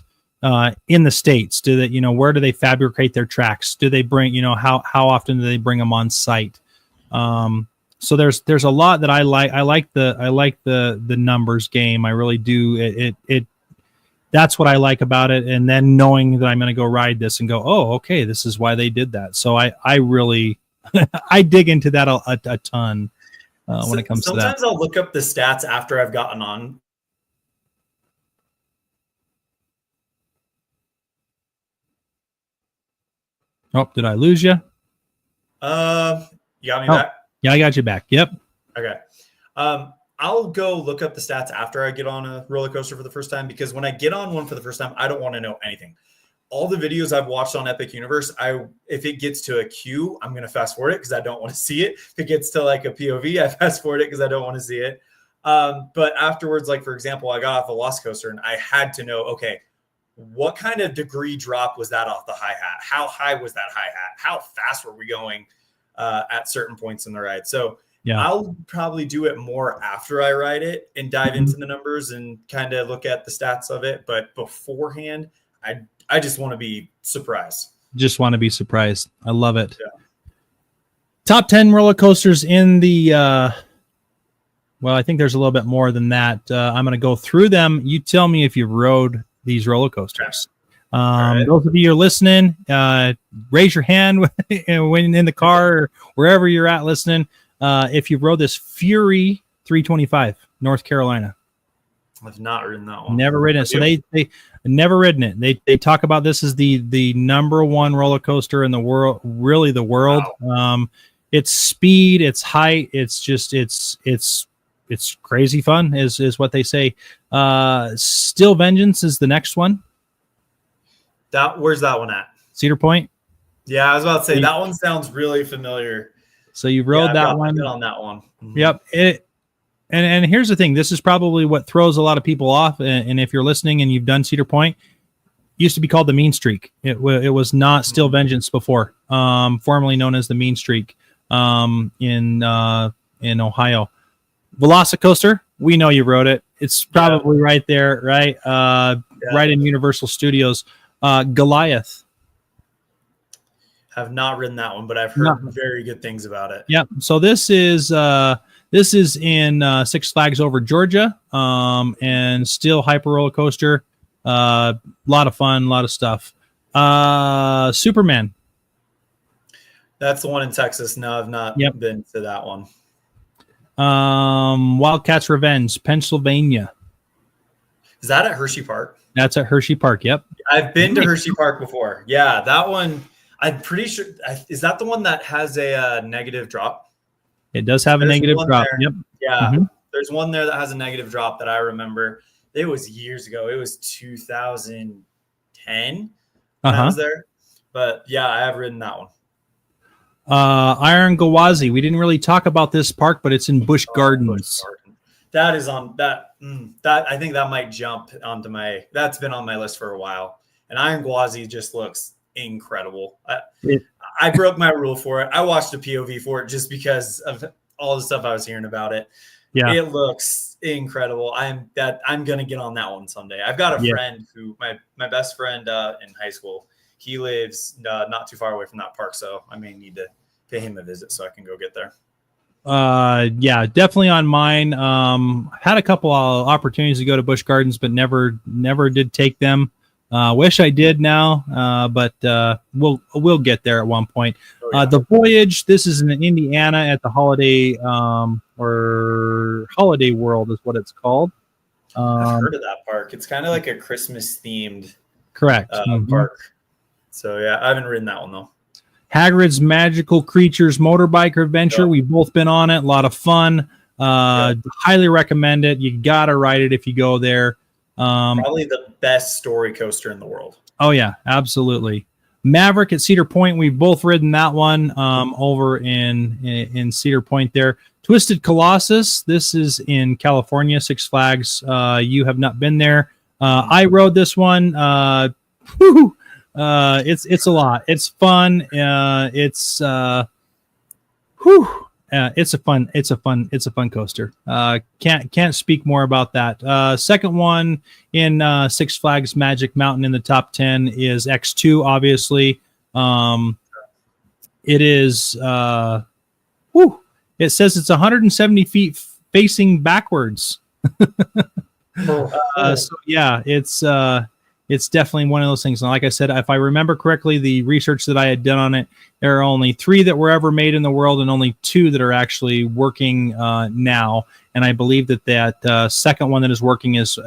in the States? Do they, where do they fabricate their tracks? Do they bring, how often do they bring them on site? So there's a lot that I like. I like the numbers game. I really do. That's what I like about it. And then knowing that I'm going to go ride this and go, oh, okay, this is why they did that. So I really, I dig into that a ton when it comes to that. Sometimes I'll look up the stats after I've gotten on. Oh, did I lose you? You got me back? Yeah, I got you back. Yep. Okay. I'll go look up the stats after I get on a roller coaster for the first time, because when I get on one for the first time, I don't want to know anything. All the videos I've watched on Epic Universe, if it gets to a queue, I'm going to fast forward it because I don't want to see it. If it gets to like a POV, I fast forward it because I don't want to see it. But afterwards, like for example, I got off a Velocicoaster and I had to know, okay, what kind of degree drop was that off the hi-hat? How high was that hi-hat? How fast were we going at certain points in the ride? So I'll probably do it more after I ride it and dive into the numbers and kind of look at the stats of it. But beforehand, I just want to be surprised. I love it. Yeah. Top 10 roller coasters in the, well, I think there's a little bit more than that. I'm going to go through them. You tell me if you've rode these roller coasters. Right. Those of you who are listening, raise your hand when in the car or wherever you're at listening. If you rode this Fury 325, North Carolina. I've not ridden that one. Never ridden it. So they never ridden it. They talk about this as the number one roller coaster in the world, really the world. Wow. It's speed, it's height, it's crazy fun is what they say. Still Vengeance is the next one. Where's that one at? Cedar Point. Yeah, I was about to say that one sounds really familiar. So you rode that one. On that one. Mm-hmm. Yep. And here's the thing. This is probably what throws a lot of people off. And if you're listening and you've done Cedar Point, it used to be called the Mean Streak. It was not Still Vengeance before, formerly known as the Mean Streak in Ohio. Velocicoaster, we know you rode it. It's probably right there, right? Right in Universal Studios. Goliath. Have not ridden that one, but I've heard very good things about it. Yep. So this is in Six Flags Over Georgia, and still hyper roller coaster. Lot of fun, a lot of stuff. Superman. That's the one in Texas. No, I've not been to that one. Wildcats Revenge, Pennsylvania. Is that at Hershey Park? That's at Hershey Park. Yep. I've been to Hershey Park before. Yeah, that one. I'm pretty sure. Is that the one that has a negative drop? It does have a negative drop. There. Yep. Yeah. Mm-hmm. There's one there that has a negative drop that I remember. It was years ago. It was 2010 when I was there. But yeah, I have ridden that one. Iron Gawazi. We didn't really talk about this park, but it's in Busch Gardens. That is on that. That I think that might jump onto my. That's been on my list for a while. And Iron Gawazi just looks incredible. I broke my rule for it. I watched a POV for it just because of all the stuff I was hearing about it. Yeah, it looks incredible. I'm gonna get on that one someday. I've got a friend who my best friend in high school. He lives not too far away from that park, so I may need to pay him a visit so I can go get there. Yeah, definitely on mine. Had a couple of opportunities to go to Busch Gardens, but never did take them. Wish I did now, but we'll get there at one point. The Voyage. This is in Indiana at the Holiday or Holiday World is what it's called. I've heard of that park. It's kind of like a Christmas themed Correct. park. So yeah, I haven't ridden that one though. Hagrid's Magical Creatures Motorbike Adventure. We've both been on it. A lot of fun. Highly recommend it. You gotta ride it if you go there. Probably the best story coaster in the world. Oh yeah, absolutely. Maverick at Cedar Point. We've both ridden that one over in Cedar Point there. Twisted Colossus. This is in California, Six Flags. You have not been there. I rode this one. It's a lot. It's fun. It's a fun coaster. Can't speak more about that. Second one in Six Flags Magic Mountain in the top 10 is X2. Obviously, it is. It says it's 170 feet facing backwards. So yeah, it's definitely one of those things. And like I said, if I remember correctly, the research that I had done on it, there are only 3 that were ever made in the world and only 2 that are actually working now. And I believe that second one that is working is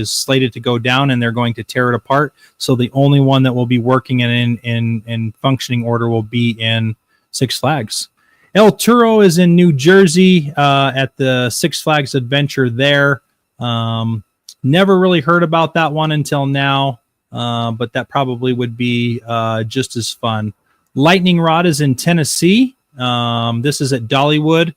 slated to go down, and they're going to tear it apart. So the only one that will be working and in functioning order will be in Six Flags. El Turo is in New Jersey at the Six Flags Adventure there. Never really heard about that one until now, but that probably would be just as fun. Lightning Rod is in Tennessee. This is at Dollywood.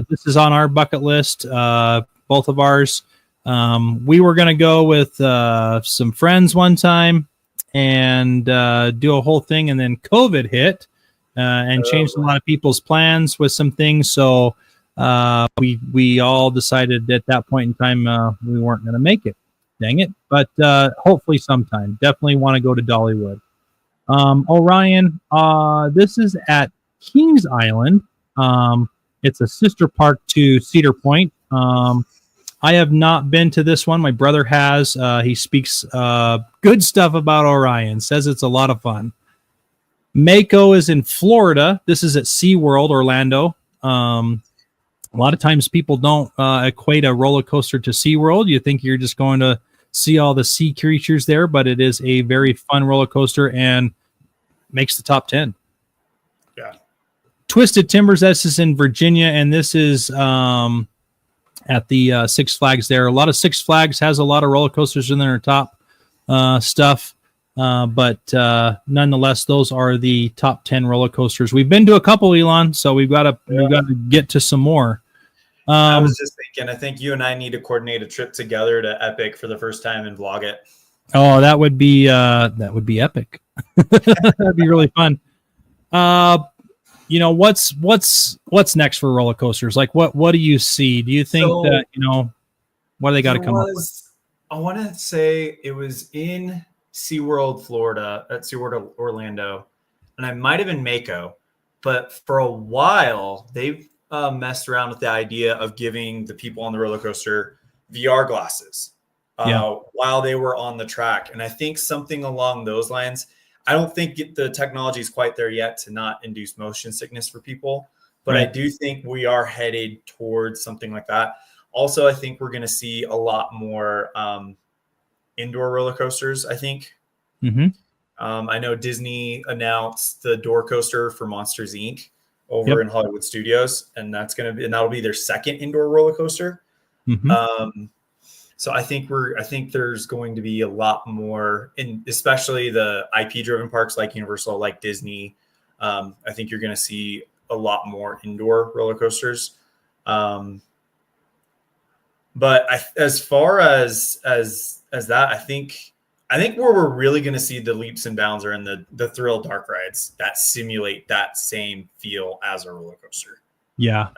This is on our bucket list, both of ours. We were going to go with some friends one time and do a whole thing, and then COVID hit and changed a lot of people's plans with some things. So we all decided at that point in time we weren't going to make it. Dang it. But hopefully sometime. Definitely want to go to Dollywood. Orion, this is at Kings Island. It's a sister park to Cedar Point. I have not been to this one. My brother has. He speaks good stuff about Orion. Says it's a lot of fun. Mako is in Florida. This is at SeaWorld, Orlando. A lot of times people don't equate a roller coaster to SeaWorld. You think you're just going to see all the sea creatures there, but it is a very fun roller coaster and makes the top 10. Yeah. Twisted Timbers, this is in Virginia, and this is at the Six Flags there. A lot of Six Flags has a lot of roller coasters in their top stuff. But nonetheless, those are the top 10 roller coasters. We've been to a couple, Elan, so we've got to get to some more. I was just thinking, I think you and I need to coordinate a trip together to Epic for the first time and vlog it. Oh, that would be epic. That'd be really fun. What's next for roller coasters? Like what do you see? Do you think that, what do they got to come up with? I want to say it was in SeaWorld, Florida, at SeaWorld Orlando, and I might have been Mako, but for a while they've messed around with the idea of giving the people on the roller coaster VR glasses while they were on the track. And I think something along those lines, I don't think the technology is quite there yet to not induce motion sickness for people, but I do think we are headed towards something like that. Also, I think we're going to see a lot more indoor roller coasters, I think. Mm-hmm. I know Disney announced the door coaster for Monsters Inc. over in Hollywood Studios, and that'll be their second indoor roller coaster. Mm-hmm. So I think there's going to be a lot more, especially the IP driven parks like Universal, like Disney. I think you're going to see a lot more indoor roller coasters. But as far as that, I think where we're really going to see the leaps and bounds are in the thrill dark rides that simulate that same feel as a roller coaster. Yeah,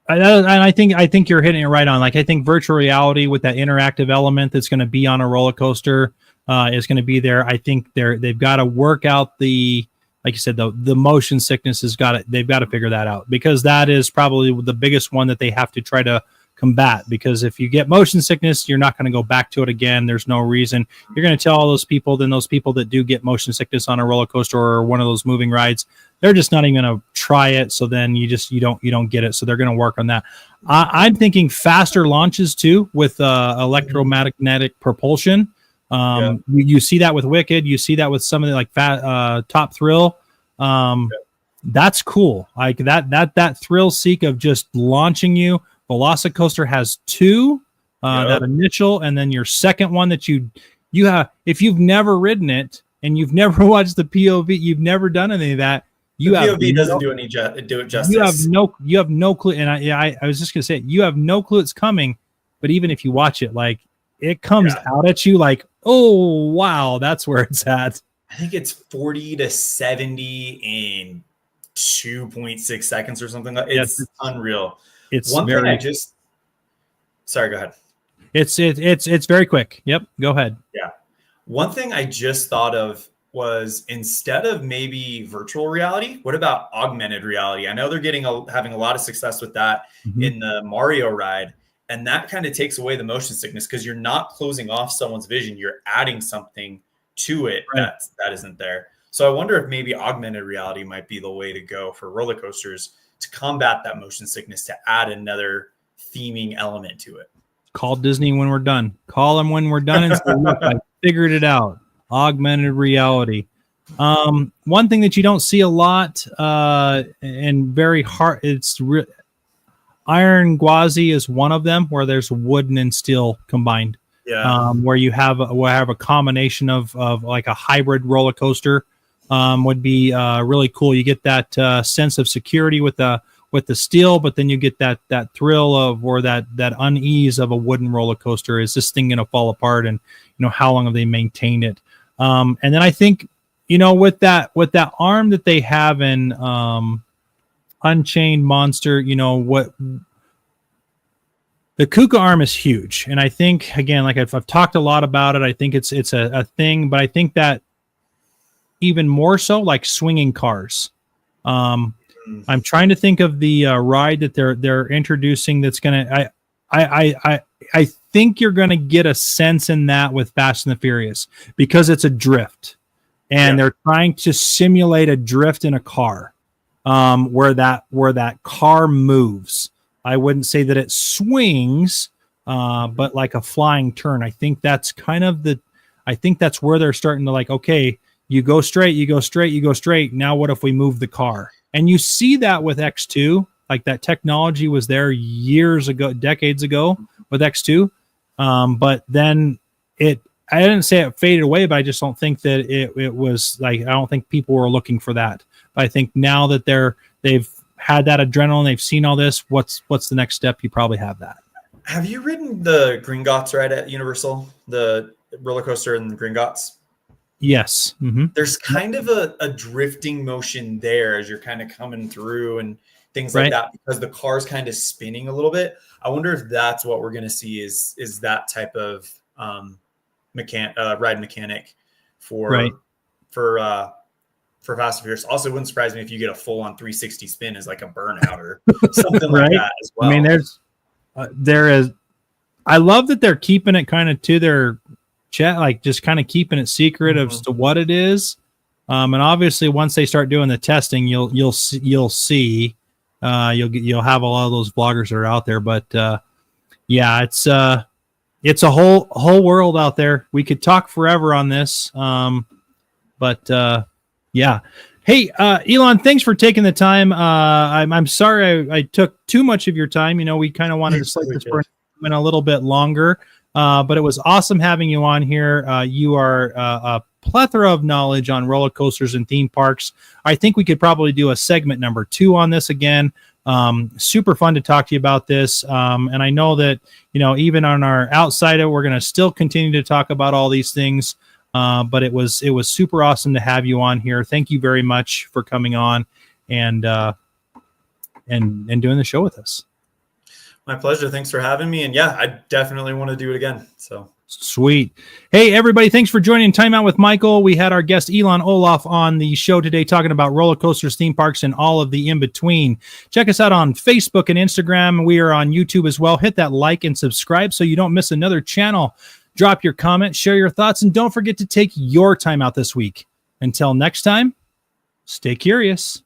I think you're hitting it right on. Like, I think virtual reality with that interactive element that's going to be on a roller coaster is going to be there. I think they've got to work out like you said, the motion sickness they've got to figure that out, because that is probably the biggest one that they have to try to combat, because if you get motion sickness, you're not going to go back to it again. There's no reason. You're going to tell all those people, then those people that do get motion sickness on a roller coaster or one of those moving rides, they're just not even going to try it. So then you don't get it. So they're going to work on that. I'm thinking faster launches too with electromagnetic propulsion. You see that with Wicked. You see that with some of the like Top Thrill. That's cool. Like that thrill seek of just launching you. Velocicoaster has two, that initial, and then your second one that you have. If you've never ridden it and you've never watched the POV, you've never done any of that. POV doesn't do it justice. You have no clue. And I was just gonna say, you have no clue it's coming. But even if you watch it, like it comes out at you, like, oh wow, that's where it's at. I think it's 40 to 70 in 2.6 seconds or something like that. It's unreal. It's one thing sorry, go ahead. It's very quick. Yep, go ahead. Yeah. One thing I just thought of was, instead of maybe virtual reality, what about augmented reality? I know they're having a lot of success with that in the Mario ride, and that kind of takes away the motion sickness because you're not closing off someone's vision. You're adding something to it that isn't there. So I wonder if maybe augmented reality might be the way to go for roller coasters to combat that motion sickness, to add another theming element to it. Call Disney when we're done. Call them when we're done and say, look, I figured it out. Augmented reality. One thing that you don't see a lot and very hard, Iron Gwazi is one of them, where there's wooden and steel combined. Yeah. Where you have a combination of like a hybrid roller coaster. Would be really cool. You get that sense of security with the steel, but then you get that thrill of, or that unease of a wooden roller coaster. Is this thing going to fall apart? And how long have they maintained it? And then I think with that arm that they have in Unchained Monster, what the Kuka arm is huge, and I think, again, like I've talked a lot about it. I think it's a thing, but I think that even more so, like swinging cars. I'm trying to think of the ride that they're introducing. That's gonna. I think you're gonna get a sense in that with Fast and the Furious, because it's a drift, and they're trying to simulate a drift in a car, where that car moves. I wouldn't say that it swings, but like a flying turn. I think that's kind of I think that's where they're starting to, like, okay, you go straight, you go straight, you go straight. Now what if we move the car? And you see that with X2, like that technology was there years ago, decades ago with X2. But then I didn't say it faded away, but I just don't think that it was like, I don't think people were looking for that. But I think now that they've had that adrenaline, they've seen all this, what's the next step? You probably have that. Have you ridden the Gringotts ride at Universal, the roller coaster in Gringotts? Yes. Mm-hmm. There's kind of a drifting motion there as you're kind of coming through and things like that, because the car's kind of spinning a little bit. I wonder if that's what we're going to see is that type of ride mechanic for Fast and Furious. Also, it wouldn't surprise me if you get a full-on 360 spin as like a burnout or something like that as well. I mean, there is. I love that they're keeping it kind of to their chat, like just kind of keeping it secret as to what it is. And obviously, once they start doing the testing, you'll see. You'll have a lot of those vloggers that are out there. But it's a whole world out there. We could talk forever on this. Hey, Elan, thanks for taking the time. I'm sorry I took too much of your time. We kind of wanted to slip this for a little bit longer, but it was awesome having you on here. You are a plethora of knowledge on roller coasters and theme parks. I think we could probably do a segment number 2 on this again. Super fun to talk to you about this. And I know that, even on our outside, we're going to still continue to talk about all these things. But it was super awesome to have you on here. Thank you very much for coming on and doing the show with us. My pleasure. Thanks for having me. And I definitely want to do it again. So Sweet. Hey, everybody, thanks for joining Time Out with Michael. We had our guest Elan Olliff on the show today talking about roller coasters, theme parks, and all of the in-between. Check us out on Facebook and Instagram. We are on YouTube as well. Hit that like and subscribe so you don't miss another channel. Drop your comment, share your thoughts, and don't forget to take your time out this week. Until next time, stay curious.